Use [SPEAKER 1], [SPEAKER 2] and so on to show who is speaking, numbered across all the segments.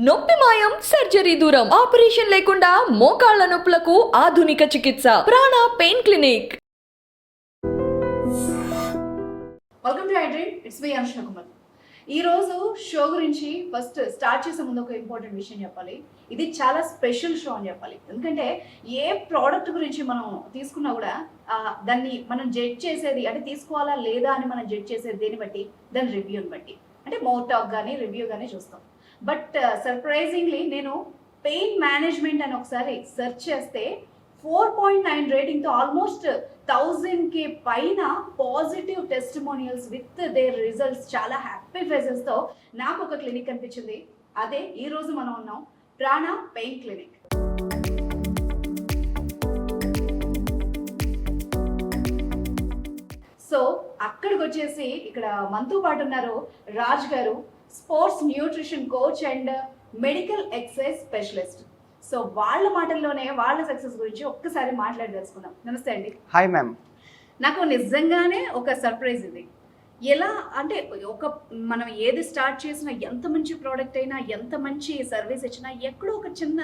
[SPEAKER 1] నొప్పి మాయం, సర్జరీ దూరం, ఆపరేషన్ లేకుండా మోకాళ్ల నొప్పులకు ఆధునిక చికిత్స Prana pain clinic.
[SPEAKER 2] Welcome to iDream. It's me Anushna Kumar. ఈ రోజు షో గురించి ఫస్ట్ స్టార్ట్ చేసే ముందు ఒక ఇంపార్టెంట్ విషయం చెప్పాలి. ఇది చాలా స్పెషల్ షో అని చెప్పాలి. ఎందుకంటే ఏ ప్రోడక్ట్ గురించి మనం తీసుకున్నా కూడా దాన్ని మనం జడ్జ్ చేసేది అంటే తీసుకోవాలా లేదా అని మనం జడ్జ్ చేసేది దేన్ని బట్టి, దాని రివ్యూని బట్టి, అంటే మౌత్ టాక్ కానీ రివ్యూ కానీ చూస్తాం. బట్ సర్ప్రైజింగ్లీ నేను పెయిన్ మేనేజ్మెంట్ అని ఒకసారి సెర్చ్ చేస్తే 4.9 రేటింగ్తో ఆల్మోస్ట్ 1000కి పైన positive testimonials with their results, చాలా హ్యాపీ ఫేసెస్తో నాకు ఒక క్లినిక్ కనిపించింది. అదే ఈరోజు మనం ఉన్నాం, ప్రాణ పెయిన్ క్లినిక్. సో అక్కడికి వచ్చేసి ఇక్కడ మనతో పాటు ఉన్నారు రాజ్ గారు, sports nutrition coach and medical exercise specialist. So వాళ్ళ మాటల్లోనే వాళ్ళ సక్సెస్ గురించి ఒక్కసారి మాట్లాడదలుచుకుందాం. నమస్తే అండి.
[SPEAKER 3] Hi ma'am.
[SPEAKER 2] నాకు నిజంగానే ఒక సర్ప్రైజ్ ఇది. ఎలా అంటే మనం ఏది స్టార్ట్ చేసినా, ఎంత మంచి ప్రోడక్ట్ అయినా, ఎంత మంచి సర్వీస్ ఇచ్చినా ఎక్కడో ఒక చిన్న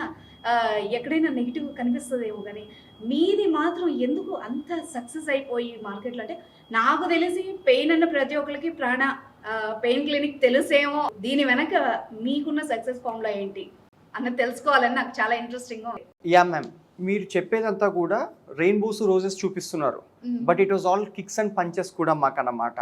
[SPEAKER 2] ఎక్కడైనా నెగిటివ్ కనిపిస్తుందేమో, కానీ మీది మాత్రం ఎందుకు అంత సక్సెస్ అయిపోయి మార్కెట్లో? అంటే నాకు తెలిసి పెయిన్ అన్న ప్రతి ఒక్కరికి ప్రాణ పెయిన్ క్లినిక్ తెలుసేమో. దీని వెనక మీకున్న సక్సెస్ ఫార్ములా ఏంటి అన్నది తెలుసుకోవాలని నాకు చాలా ఇంట్రెస్టింగ్గా ఉంది.
[SPEAKER 3] యా మ్యామ్, మీరు చెప్పేదంతా కూడా రెయిన్బోస్ రోజెస్ చూపిస్తున్నారు, but it was all kicks and punches కూడా మాకన్నమాట.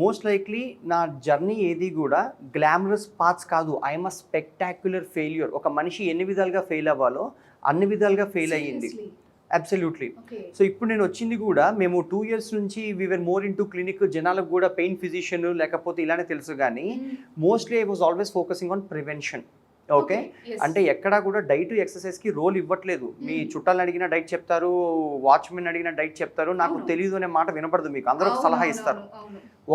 [SPEAKER 3] మోస్ట్ లైక్లీ నా జర్నీ ఏది కూడా గ్లామరస్ పాత్స్ కాదు. I'm a spectacular failure. ఒక మనిషి ఎన్ని విధాలుగా ఫెయిల్ అవ్వాలో అన్ని విధాలుగా ఫెయిల్ అయ్యింది. అబ్సల్యూట్లీ. సో ఇప్పుడు నేను వచ్చింది కూడా, మేము 2 years నుంచి we are more into clinic. జనాలకు కూడా పెయిన్ ఫిజిషియన్ లేకపోతే ఇలానే తెలుసు, కానీ mostly I was always focusing on prevention. Okay, అంటే ఎక్కడా కూడా డైట్ ఎక్సర్సైజ్కి రోల్ ఇవ్వట్లేదు. మీ చుట్టాలను అడిగిన డైట్ చెప్తారు, వాచ్మెన్ అడిగిన డైట్ చెప్తారు, నాకు తెలియదు అనే మాట వినపడదు. మీకు అందరూ సలహా ఇస్తారు.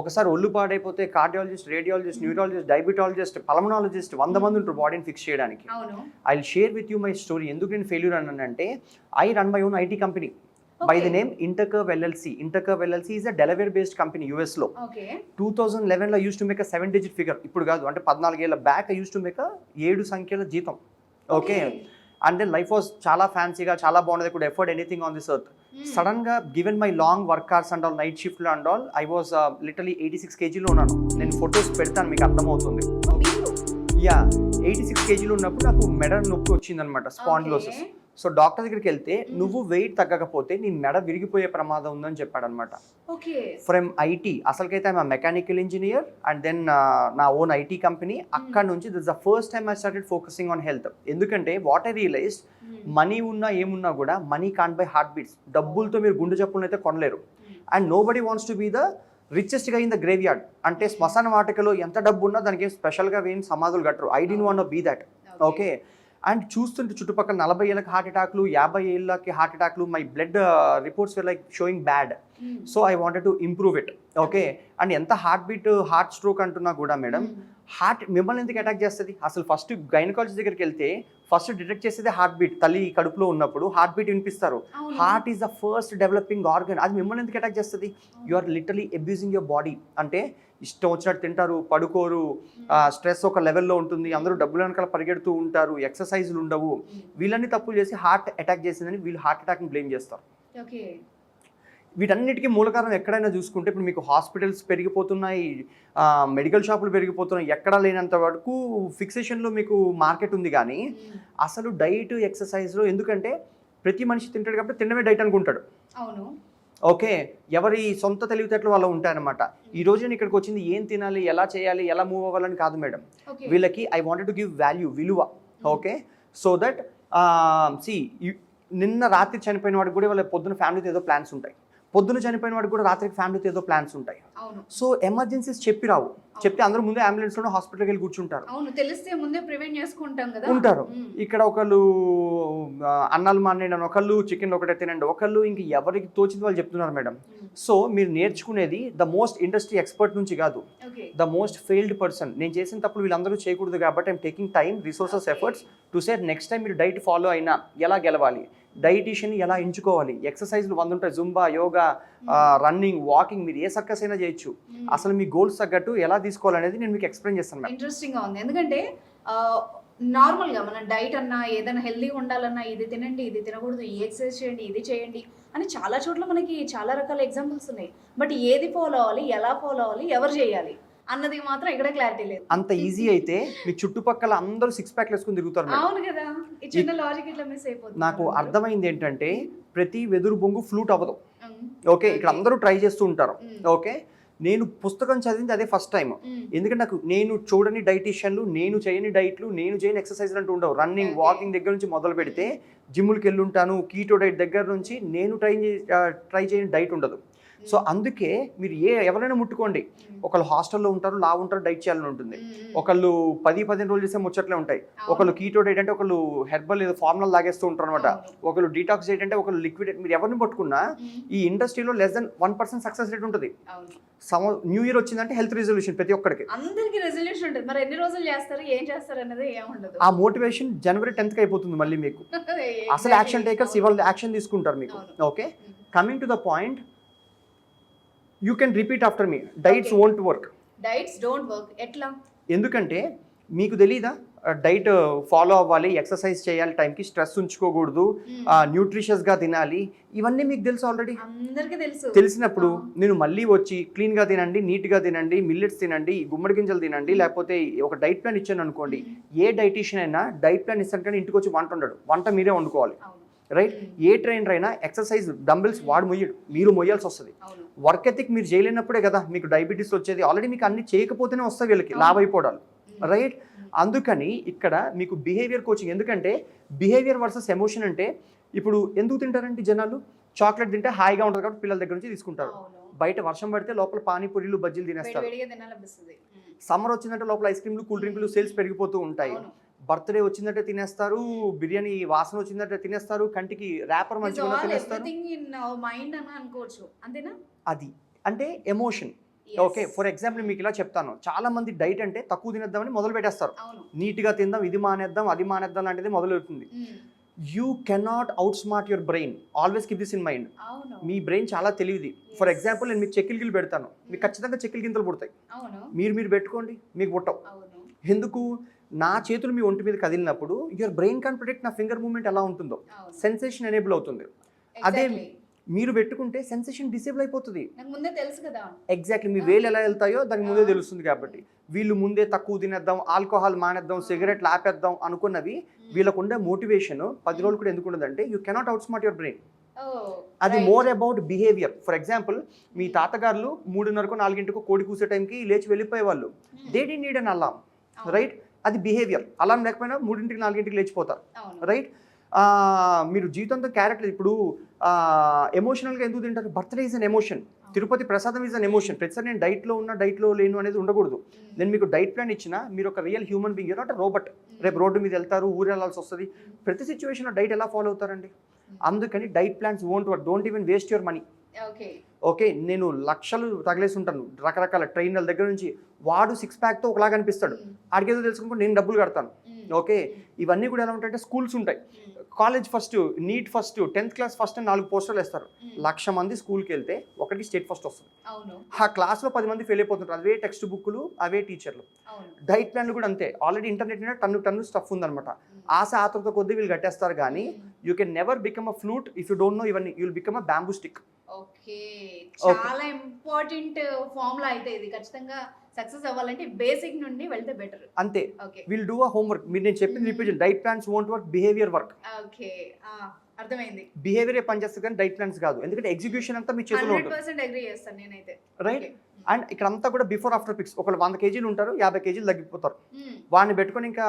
[SPEAKER 3] ఒకసారి ఒళ్ళు పాడైపోతే cardiologist, radiologist, neurologist, diabetologist, pulmonologist 100 మంది ఉంటారు బాడీని ఫిక్స్ చేయడానికి. I will share with you my story. ఎందుకు నేను ఫెయిల్యూర్ అన్నానంటే, I run my own IT company by the name Intercurve LLC. Intercurve LLC is a Delaware based company US లో. 2011 లో used to make a 7-digit figure. ఇప్పుడు కాదు, అంటే 14 ఏళ్ళ back I used to make a 7 సంఖ్యల జీతం. Okay, and then life was చాలా ఫ్యాన్సీగా, చాలా బాగుండేది. Could afford anything on this earth. Sudden గా given my long work hours and all, night shift లో and all, I was literally 86 kgలో ఉన్నాను. నేను ఫొటోస్ పెడతాను, మీకు అర్థమవుతుంది. యా, 86 kgలో ఉన్నప్పుడు నాకు మెడ నొప్పి వచ్చిందనమాట, స్పాండిలోసిస్. సో డాక్టర్ దగ్గరికి వెళ్తే, నువ్వు వెయిట్ తగ్గకపోతే నీ మెడ విరిగిపోయే ప్రమాదం ఉందని చెప్పాడనమాట. ఫ్రమ్ ఐటీ, అసలుకైతే I mechanical engineer and then నా ఓన్ ఐటీ కంపెనీ. అక్కడ నుంచి this the first time I started focusing on health. ఎందుకంటే వాట్ ఐ రియలైజ్డ్, మనీ ఉన్నా ఏమున్నా కూడా money can't buy heart beats. డబ్బులతో మీరు గుండె జబ్బులను అయితే కొనలేరు. And nobody wants to be the రిచెస్ట్గా ఇన్ ద గ్రేవ్ యార్డ్. అంటే శ్మశాన వాటికలో ఎంత డబ్బు ఉన్నా దానికి ఏం స్పెషల్గా ఏం సమాధులు కట్టరు. I didn't want to be that. Okay, and చూస్తుంటే చుట్టుపక్కల 40 ఏళ్ళకి హార్ట్ అటాక్లు, 50 ఏళ్ళకి హార్ట్ అటాక్లు. My blood reports were like showing bad. So I wanted to improve it. Okay, and ఎంత హార్ట్ బీట్, హార్ట్ స్ట్రోక్ అంటున్నా కూడా మేడం, హార్ట్ మిమ్మల్ని ఎందుకు అటాక్ చేస్తుంది? అసలు ఫస్ట్ గైనకాలజిస్ట్ దగ్గరికి వెళ్తే ఫస్ట్ డిటెక్ట్ చేసేది హార్ట్ బీట్. తల్లి కడుపులో ఉన్నప్పుడు హార్ట్ బీట్ వినిపిస్తారు. Heart is the first developing organ. అది మిమ్మల్ని ఎందుకు అటాక్ చేస్తుంది? You are literally abusing your body. అంటే ఇష్టం వచ్చినట్టు తింటారు, పడుకోరు, స్ట్రెస్ ఒక లెవెల్లో ఉంటుంది, అందరూ డబ్బుల వెనకాల పరిగెడుతూ ఉంటారు, ఎక్సర్సైజులు ఉండవు. వీళ్ళన్నీ తప్పులు చేసి హార్ట్ అటాక్ చేసిందని వీళ్ళు హార్ట్ అటాక్ని బ్లేమ్ చేస్తారు. వీటన్నిటికీ మూల కారణం ఎక్కడైనా చూసుకుంటే, ఇప్పుడు మీకు హాస్పిటల్స్ పెరిగిపోతున్నాయి, మెడికల్ షాపులు పెరిగిపోతున్నాయి, ఎక్కడా లేనంత వరకు ఫిక్సేషన్లో మీకు మార్కెట్ ఉంది. కానీ అసలు డైట్ ఎక్సర్సైజ్లో, ఎందుకంటే ప్రతి మనిషి తింటాడు కాబట్టి తినడమే డైట్ అనుకుంటాడు. అవును. ఓకే, ఎవరి సొంత తెలివితేటలు వాళ్ళు ఉంటాయన్నమాట. ఈ రోజు నేను ఇక్కడికి వచ్చింది ఏం తినాలి, ఎలా చేయాలి, ఎలా మూవ్ అవ్వాలని కాదు మేడం. వీళ్ళకి I wanted to give value, విలువ. ఓకే, సో దట్ నిన్న రాత్రి చనిపోయిన వాడికి కూడా వాళ్ళ పొద్దున ఫ్యామిలీతో ఏదో ప్లాన్స్ ఉంటాయి, పొద్దున చనిపోయిన వాడికి కూడా రాత్రికి ఫ్యామిలీతో ఏదో ప్లాన్స్ ఉంటాయి. సో ఎమర్జెన్సీస్ చెప్పి రావు, చెప్తే అందరూ ముందే అంబులెన్స్లో హాస్పిటల్కి వెళ్ళి కూర్చుంటారు.
[SPEAKER 2] తెలిస్తే ముందే ప్రివెంట్ చేసుకుంటాం కదా.
[SPEAKER 3] ఉంటారు. ఇక్కడ ఒకళ్ళు అన్నాలు మానేయండి, ఒకళ్ళు చికెన్ ఒకటే తినండి, ఒకళ్ళు ఇంక ఎవరికి తోచింది వాళ్ళు చెప్తున్నారు మేడం. సో మీరు నేర్చుకునేది ద మోస్ట్ ఇండస్ట్రీ ఎక్స్పర్ట్ నుంచి కాదు, ద మోస్ట్ ఫెయిల్డ్ పర్సన్. నేను చేసిన తప్పుడు వీళ్ళందరూ చేయకూడదు కాబట్టి I'm taking time, resources, efforts to say next time మీరు డైట్ ఫాలో అయినా ఎలా గెలవాలి, డైటీషియన్ ఎలా ఎంచుకోవాలి, ఎక్సర్సైజ్లు 100 ఉంటాయి, జుంబా, యోగా, రన్నింగ్, వాకింగ్, మీరు ఏ సర్కస్ అయినా చేయొచ్చు. అసలు మీ గోల్స్ తగ్గట్టు ఎలా తీసుకోవాలనేది నేను మీకు ఎక్స్ప్లెయిన్ చేస్తాను.
[SPEAKER 2] ఇంట్రెస్టింగ్ గా ఉంది. ఎందుకంటే నార్మల్గా మన డైట్ అన్నా ఏదైనా హెల్దీగా ఉండాలన్నా ఇది తినండి, ఇది తినకూడదు, ఈ ఎక్సర్సైజ్ చేయండి, ఇది చేయండి అని చాలా చోట్ల మనకి చాలా రకాల ఎగ్జాంపుల్స్ ఉన్నాయి. బట్ ఏది ఫాలో అవ్వాలి, ఎలా ఫాలో అవ్వాలి, ఎవరు చేయాలి అన్నది మాత్రం ఇక్కడ క్లారిటీ లేదు.
[SPEAKER 3] అంత ఈజీ అయితే మీ చుట్టుపక్కల అందరూ 6 ప్యాక్లు వేసుకుని తిరుగుతారు మేడం.
[SPEAKER 2] అవును కదా, ఈ చిన్న లాజిక్ ఇట్లా మిస్ అయిపోతుంది.
[SPEAKER 3] నాకు అర్థమైంది ఏంటంటే ప్రతి వెదురు బొంగు ఫ్లూట్ అవ్వదు.
[SPEAKER 2] ఉమ్,
[SPEAKER 3] ఓకే, ఇక్కడ అందరూ ట్రై చేస్తూ ఉంటారు.
[SPEAKER 2] ఉమ్,
[SPEAKER 3] ఓకే, నేను పుస్తకం చదివింది అదే ఫస్ట్ టైం.
[SPEAKER 2] ఉమ్,
[SPEAKER 3] ఎందుకంటే నేను చూడని డైటీషియన్లు, నేను చేయని డైట్లు, నేను చేయని ఎక్సర్సైజ్లు అంటూ ఉండవు. Running,
[SPEAKER 2] Okay.
[SPEAKER 3] వాకింగ్ దగ్గర నుంచి మొదలు పెడితే జిమ్ములకి వెళ్ళి ఉంటాను. కీటో డైట్ దగ్గర నుంచి నేను ట్రై చేయని డైట్ ఉండదు. సో అందుకే మీరు ఎవరైనా ముట్టుకోండి, ఒకళ్ళు హాస్టల్లో ఉంటారు, లా ఉంటారు, డైట్ చేయాలని ఉంటుంది. ఒకళ్ళు 10-15 రోజులు చేసే ముచ్చట్లే ఉంటాయి. ఒకళ్ళు కీటో డైట్ అంటే ఒకళ్ళు హెర్బల్ ఏదో ఫార్ములా లాగేస్తూ ఉంటారు అనమాట. ఒకళ్ళు డీటాక్స్ డైట్ అంటే ఒకళ్ళు లిక్విడ్. మీరు ఎవరిని పట్టుకున్నా ఈ ఇండస్ట్రీలో లెస్ దెన్ 1% సక్సెస్ రేట్ ఉంటుంది. న్యూ ఇయర్ వచ్చిందంటే హెల్త్ రిజల్యూషన్ ప్రతి ఒక్కరికి.
[SPEAKER 2] అందరికి రెజల్యూషన్ ఉంటుంది. మరి ఎన్ని రోజులు చేస్తారు, ఏం చేస్తారు అనేది ఏముండదు.
[SPEAKER 3] ఆ మోటివేషన్ జనవరి 10th అయిపోతుంది మళ్ళీ మీకు. అసలు యాక్షన్ టేకర్స్ ఇవాళ యాక్షన్ తీసుకుంటారు మీకు. Okay, coming to the point, you can repeat after me. Diets won't work.
[SPEAKER 2] Diets don't work. ఎట్లా?
[SPEAKER 3] ఎందుకంటే మీకు తెలీదా డైట్ ఫాలో అవ్వాలి, ఎక్సర్సైజ్ చేయాలి, టైంకి స్ట్రెస్ ఉంచుకోకూడదు, న్యూట్రిషియస్గా తినాలి, ఇవన్నీ మీకు తెలుసు ఆల్రెడీ.
[SPEAKER 2] అందరికీ తెలుసు.
[SPEAKER 3] తెలిసినప్పుడు నేను మళ్ళీ వచ్చి క్లీన్గా తినండి, నీట్గా తినండి, మిల్లెట్స్ తినండి, గుమ్మడి గింజలు తినండి, లేకపోతే ఒక డైట్ ప్లాన్ ఇచ్చాను అనుకోండి. ఏ డైటీషియన్ అయినా డైట్ ప్లాన్ ఇస్తాను కానీ ఇంటికి వచ్చి వంట ఉండడు. వంట మీరే వండుకోవాలి. రైట్? ఏ ట్రైనర్ అయినా ఎక్సర్సైజ్ డంబెల్స్ వాడు మొయ్యడు, మీరు మొయ్యాల్సి వస్తుంది. వర్క్ ఎథిక్ మీరు చేయలేనప్పుడే కదా మీకు డయాబెటీస్ వచ్చేది. ఆల్రెడీ మీకు అన్ని చేయకపోతేనే వస్తాయి వీళ్ళకి లావ్ అయిపోవడాలు. రైట్? అందుకని ఇక్కడ మీకు బిహేవియర్ కోచింగ్. ఎందుకంటే బిహేవియర్ వర్సెస్ ఎమోషన్ అంటే, ఇప్పుడు ఎందుకు తింటారంటే జనాలు చాక్లెట్ తింటే హాయిగా ఉంటుంది కాబట్టి పిల్లల దగ్గర నుంచి తీసుకుంటారు. బయట వర్షం పడితే లోపల పానీపూరీలు, బజ్జీలు తినేస్తారు. సమ్మర్ వచ్చిందంటే లోపల ఐస్ క్రీమ్లు, కూల్ డ్రింక్లు సేల్స్ పెరిగిపోతూ ఉంటాయి. బర్త్డే వచ్చిందంటే తినేస్తారు, బిర్యానీ వాసన వచ్చిందంటే తినేస్తారు, కంటికి ర్యాపర్ మంచిగా తినేస్తారు. అది అంటే ఎమోషన్. ఓకే, ఫర్ ఎగ్జాంపుల్ మీకు ఇలా చెప్తాను, చాలా మంది డైట్ అంటే తక్కువ తినేద్దామని మొదలు పెట్టేస్తారు. నీట్గా తిందాం, ఇది మానేద్దాం, అది మానేద్దాం లాంటిది మొదలవుతుంది. You cannot outsmart your brain. Always keep this in mind. Me brain చాలా తెలివిది. ఫర్ ఎగ్జాంపుల్ నేను మీకు చెక్కిల గిల్లు పెడతాను, మీకు ఖచ్చితంగా చెక్కిల గింతలు పుడతాయి. మీరు పెట్టుకోండి, మీకు పుట్టవు. ఎందుకు? నా చేతులు మీ ఒంటి మీద కదిలినప్పుడు యువర్ బ్రెయిన్ కాన్ ప్రిడిక్ట్ నా ఫింగర్ మూవ్మెంట్ ఎలా ఉంటుందో. సెన్సేషన్ ఎనేబుల్ అవుతుంది. అదే మీరు పెట్టుకుంటే సెన్సేషన్ డిసేబుల్ అయిపోతుంది. ఎగ్జాక్ట్లీ, మీ వేలు ఎలా వెళ్తాయో దానికి ముందే తెలుస్తుంది. కాబట్టి వీళ్ళు ముందే తక్కువ తినేద్దాం, ఆల్కహాల్ మానేద్దాం, సిగరెట్లు ఆపేద్దాం అనుకున్నవి వీళ్ళకు ఉండే మోటివేషన్ 10 రోజులు కూడా ఎందుకు ఉండదంటే you cannot outsmart your brain. అది more about behaviour. For example మీ తాతగారులు 3:30కో 4ంటికో కోడి కూసే టైంకి లేచి వెళ్ళిపోయేవాళ్ళు. దే డి నీడ్ అన్ అలామ్. రైట్? అది బిహేవియర్. అలారం లేకపోయినా 3ంటికి 4ంటికి లేచిపోతారు. రైట్? మీరు జీవితంతో క్యారెక్టర్. ఇప్పుడు ఎమోషనల్గా ఎందుకు తింటారు? Birthday is an emotion, Tirupati ప్రసాదం ఈజ్ అన్ ఎమోషన్. ప్రతిసారి నేను డైట్లో ఉన్న, డైట్లో లేను అనేది ఉండకూడదు. నేను మీకు డైట్ ప్లాన్ ఇచ్చినా మీరు ఒక real human being, not robot. రేపు రోడ్డు మీద వెళ్తారు, ఊరు వెళ్ళాల్సి వస్తుంది. ప్రతి సిచ్యువేషన్లో డైట్ ఎలా ఫాలో అవుతారండి? అందుకని diet plans won't work. Don't even waste your money. Okay, నేను లక్షలు తగిలేసి ఉంటాను రకరకాల ట్రైనర్ల దగ్గర నుంచి. వాడు 6 ప్యాక్తో ఒకలాగా అనిపిస్తాడు, ఆడికేదో తెలుసుకుంటే నేను డబ్బులు కడతాను. ఓకే, ఇవన్నీ కూడా ఎలా ఉంటాయంటే స్కూల్స్ ఉంటాయి, college first, neat first, 10th class first అని 4 పోస్టర్లు వేస్తారు. 1,00,000 మంది స్కూల్కి వెళ్తే ఒకటి స్టేట్ ఫస్ట్ వస్తుంది. ఆ క్లాస్లో 10 మంది ఫెయిల్ అయిపోతుంటారు. అవే టెక్స్ట్ బుక్లు, అవే టీచర్లు. డైట్ ప్లాన్లు కూడా అంతే. ఆల్రెడీ ఇంటర్నెట్ మీద టన్ను స్టఫ్ ఉందన్నమాట. ఆశ ఆతృత కొద్దీ వీళ్ళు కట్టేస్తారు. కానీ you can never become a flute if you don't know ఇవన్నీ. You will become a bamboo stick.
[SPEAKER 2] Okay, చాలా ఇంపార్టెంట్ ఫార్ములా అయితే ఇది. ఖచ్చితంగా సక్సెస్ అవ్వాలంటే బేసిక్ నుండి వెళ్తే బెటర్.
[SPEAKER 3] అంతే. Will do a homework. మీరు నేను చెప్పింది repeat. Diet plans won't work, behaviour work.
[SPEAKER 2] Okay, అర్థమైంది.
[SPEAKER 3] బిహేవియర్ పని చేస్తుంది కానీ డైట్ ప్లాన్స్ కాదు. ఎందుకంటే ఎగ్జిక్యూషన్ అంతా మీ చేతిలో ఉంటుంది.
[SPEAKER 2] 100% అగ్రీ చేస్తాను నేనైతే.
[SPEAKER 3] రైట్? అండ్ ఇక్కడ అంతా కూడా బిఫోర్ ఆఫ్టర్ పిక్స్. ఒకళ్ళు 100 కేజీలు ఉంటారు, 50 కేజీలు తగ్గిపోతారు. వాడిని పెట్టుకొని ఇంకా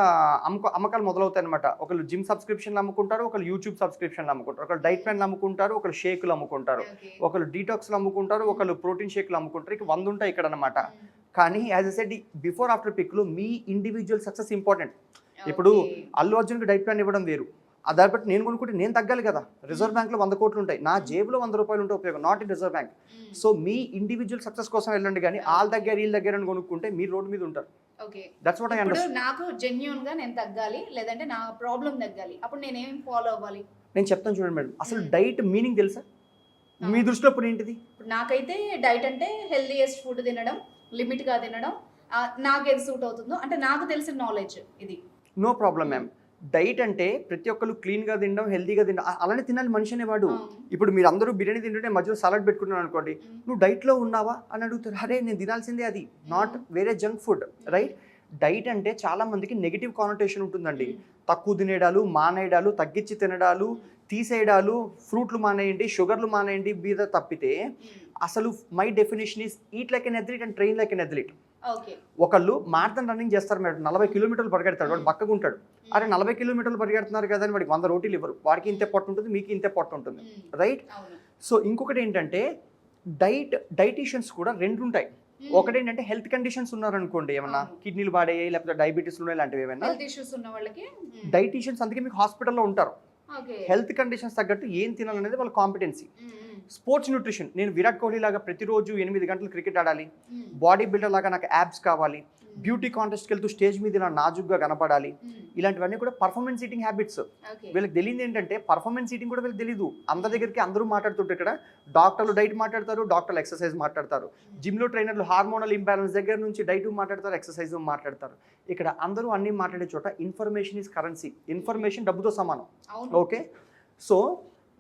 [SPEAKER 3] అమ్మకాలు మొదలవుతాయి అనమాట. ఒకళ్ళు జిమ్ సబ్స్క్రిప్షన్లు అమ్ముకుంటారు, ఒకళ్ళు యూట్యూబ్ సబ్స్క్రిప్షన్లు అమ్ముకుంటారు, ఒకళ్ళు డైట్ ప్లాన్లు అమ్ముకుంటారు, ఒకళ్ళు షేకులు అమ్ముకుంటారు, ఒకళ్ళు డీటాక్స్లు అమ్ముకుంటారు, ఒకళ్ళు ప్రోటీన్ షేకులు అమ్ముకుంటారు. ఇక 100 ఉంటాయి ఇక్కడ అనమాట. కానీ as a said, before after పిక్లో మీ ఇండివిజువల్ సక్సెస్ ఇంపార్టెంట్. ఇప్పుడు అల్లు అర్జున్కి డైట్ ప్లాన్ ఇవ్వడం వేరు. దాన్ని బట్టి నేను కొనుక్కుంటే నేను తగ్గాలి కదా. రిజర్వ్ బ్యాంక్లో 100 కోట్లు ఉంటాయి, నా జేబులో 100 రూపాయలు ఉంటే ఉపయోగం, not in reserve bank. So me individual success కోసం వెళ్ళండి. కానీ వాళ్ళ దగ్గర వీళ్ళ దగ్గర అని కొనుక్కుంటే మీరు రోడ్డు మీద ఉంటారు. That's what I understand.
[SPEAKER 2] నాకు జెన్యూన్ గా నేను తగ్గాలి, లేదంటే నా ప్రాబ్లం తగ్గాలి, అప్పుడు నేను ఏం ఫాలో అవ్వాలి?
[SPEAKER 3] నేను చెప్తాను చూడండి మేడం. అసలు డైట్ మీనింగ్ తెలుసా మీ దృష్టిలో? ఇప్పుడు ఏంటిది?
[SPEAKER 2] నాకైతే డైట్ అంటే హెల్దీయెస్ట్ ఫుడ్ తినడం, లిమిట్ గా తినడం, నాకు ఏది సూట్ అవుతుందో, అంటే నాకు తెలిసిన నాలెడ్జ్ ఇది.
[SPEAKER 3] No problem ma'am. డైట్ అంటే ప్రతి ఒక్కరు క్లీన్గా తినడం, హెల్తీగా తినడం, అలానే తినాలి మనిషి అనేవాడు. ఇప్పుడు మీరు అందరూ బిర్యానీ తింటుంటే మధ్యలో సలాడ్ పెట్టుకుంటున్నాను అనుకోండి, నువ్వు డైట్లో ఉన్నావా అని అడుగుతారు. అరే నేను తినాల్సిందే అది, నాట్ వేరే జంక్ ఫుడ్, రైట్? డైట్ అంటే చాలా మందికి నెగిటివ్ కానోటేషన్ ఉంటుందండి. తక్కువ తినేడాలు, మానేయడాలు, తగ్గించి తినడాలు, తీసేయడాలు, ఫ్రూట్లు మానేయండి, షుగర్లు మానేయండి మీద తప్పితే అసలు my definition is eat like an athlete and train like an athlete. ఒకళ్ళు మారథాన్ రన్నింగ్ చేస్తారు మేడం, 40 కిలోమీటర్లు పరిగెడతాడు, వాడు బక్కగా ఉంటాడు. అరే 40 కిలోమీటర్లు పరిగెడుతున్నారు కదా అని వాడికి 100 రోటీలు ఇవ్వరు, వాడికి ఇంతే పొట్ట ఉంటుంది, మీకు ఇంతే పొట్ట ఉంటుంది, రైట్? సో ఇంకొకటి ఏంటంటే డైటీషియన్స్ కూడా రెండు ఉంటాయి. ఒకటి ఏంటంటే హెల్త్ కండిషన్స్ ఉన్నారనుకోండి, ఏమన్నా కిడ్నీలు పాడేయి లేకపోతే డయాబెటీస్ ఉన్నాయి ఇలాంటివి ఏమైనా, డైటీషియన్స్ అందుకే మీకు హాస్పిటల్లో ఉంటారు. హెల్త్ కండిషన్స్ తగ్గట్టు ఏం తినాలనేది వాళ్ళ కాంపిటెన్సీ. స్పోర్ట్స్ న్యూట్రిషన్, నేను విరాట్ కోహ్లీ లాగా ప్రతిరోజు 8 గంటలు క్రికెట్ ఆడాలి, బాడీ బిల్డర్ లాగా నాకు యాబ్స్ కావాలి, బ్యూటీ కాంటెస్ట్కి వెళ్తూ స్టేజ్ మీద ఇలా నాజుగ్గా కనపడాలి, ఇలాంటివన్నీ కూడా పర్ఫార్మెన్స్ ఈటింగ్ హ్యాబిట్స్. వీళ్ళకి తెలియదు ఏంటంటే పర్ఫార్మెన్స్ ఈటింగ్ కూడా వీళ్ళకి తెలియదు. అందరి దగ్గరికి అందరూ మాట్లాడుతుంటే ఇక్కడ డాక్టర్లు డైట్ మాట్లాడతారు, డాక్టర్లు ఎక్సర్సైజ్ మాట్లాడతారు, జిమ్లో ట్రైనర్లు హార్మోనల్ ఇంబ్యాలెన్స్ దగ్గర నుంచి డైట్ మాట్లాడతారు, ఎక్సర్సైజ్ మాట్లాడతారు. ఇక్కడ అందరూ అన్నీ మాట్లాడే చోట ఇన్ఫర్మేషన్ ఈజ్ కరెన్సీ, ఇన్ఫర్మేషన్ డబ్బుతో సమానం. ఓకే, సో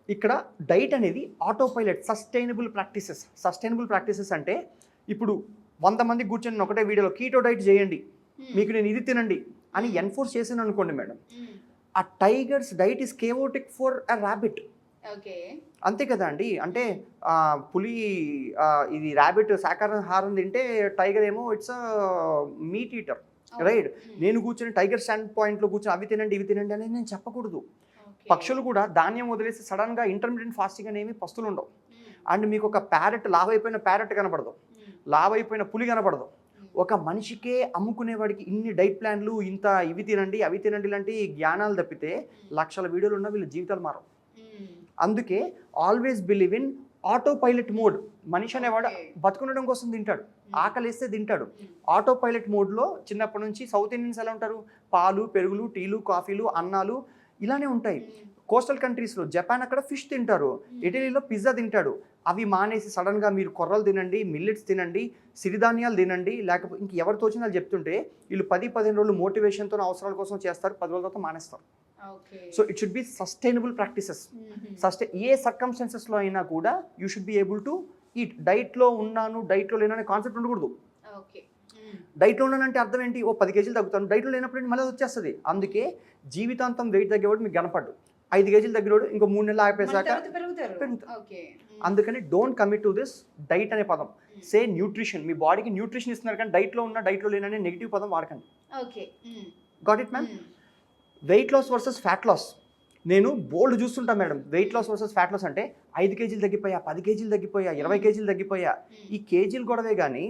[SPEAKER 3] ఇక్కడ డైట్ అనేది ఆటో పైలట్, సస్టైనబుల్ ప్రాక్టీసెస్ అంటే ఇప్పుడు 100 మంది కూర్చొని ఒకటే వీడియోలో కీటో డైట్ చేయండి, మీకు నేను ఇది తినండి అని ఎన్ఫోర్స్ చేసాను అనుకోండి మేడం, ఆ tigers diet is chaotic for a rabbit. అంతే కదా అండి. అంటే పులి ఇది ర్యాబిట్ శాకాహారం తింటే టైగర్ ఏమో ఇట్స్ మీట్ ఈటర్, రైట్? నేను కూర్చొని టైగర్ స్టాండ్ పాయింట్లో కూర్చొని అవి తినండి ఇవి తినండి అనేది నేను చెప్పకూడదు. పక్షులు కూడా ధాన్యం వదిలేసి సడన్గా ఇంటర్మీడియట్ ఫాస్టింగ్ అనేవి పస్తులు ఉండవు. అండ్ మీకు ఒక ప్యారెట్, లావైపోయిన ప్యారెట్ కనపడదు, లావైపోయిన పులి కనపడదు. ఒక మనిషికే అమ్ముకునేవాడికి ఇన్ని డైట్ ప్లాన్లు, ఇంత ఇవి తినండి అవి తినండి ఇలాంటి జ్ఞానాలు తప్పితే లక్షల వీడియోలు ఉన్న వీళ్ళ జీవితాలు మారవు. అందుకే always believe in auto pilot mode. మనిషి అనేవాడు బతుకుండడం కోసం తింటాడు, ఆకలిస్తే తింటాడు. ఆటో పైలట్ మోడ్లో చిన్నప్పటి నుంచి సౌత్ ఇండియన్స్ ఎలా ఉంటారు, పాలు పెరుగులు టీలు కాఫీలు అన్నాలు ఇలానే ఉంటాయి. కోస్టల్ కంట్రీస్లో జపాన్ అక్కడ ఫిష్ తింటారు, ఇటలీలో పిజ్జా తింటాడు. అవి మానేసి సడన్గా మీరు కొర్రలు తినండి, మిల్లెట్స్ తినండి, సిరిధాన్యాలు తినండి, లేకపోతే ఇంక ఎవరు తోచిన వాళ్ళు చెప్తుంటే వీళ్ళు 10-15 రోజులు మోటివేషన్తో అవసరాల కోసం చేస్తారు, 10 రోజుల తర్వాత మానేస్తారు. So it should be sustainable practices. ఏ సర్కమ్స్టెన్సెస్లో అయినా కూడా you should be able to eat. డైట్లో ఉన్నాను డైట్లో లేను అనే కాన్సెప్ట్ ఉండకూడదు. డైట్లో ఉన్నానంటే అర్థం ఏంటి, 10 కేజీలు తగ్గుతాను, డైట్లో లేనప్పుడు మళ్ళీ వచ్చేస్తుంది. అందుకే జీవితాంతం వెయిట్ తగ్గేవాడు మీకు కనపడ్డు, 5 కేజీలు తగ్గినోడు ఇంకో 3 నెలలు ఆగిపోయాక పెరుగుతారు. అందుకని don't commit to this diet అనే పదం. సే న్యూట్రిషన్, మీ బాడీకి న్యూట్రిషన్ ఇస్తున్నారు కానీ డైట్లో ఉన్న డైట్లో లేననే నెగిటివ్ పదం వాడకండి. Got it ma'am? Weight loss versus fat loss నేను బోల్డ్ చూస్తుంటా madam. Weight loss versus fat loss అంటే 5 కేజీలు తగ్గిపోయా, 10 కేజీలు తగ్గిపోయా, 20 కేజీలు తగ్గిపోయా. ఈ కేజీలు గొడవే కానీ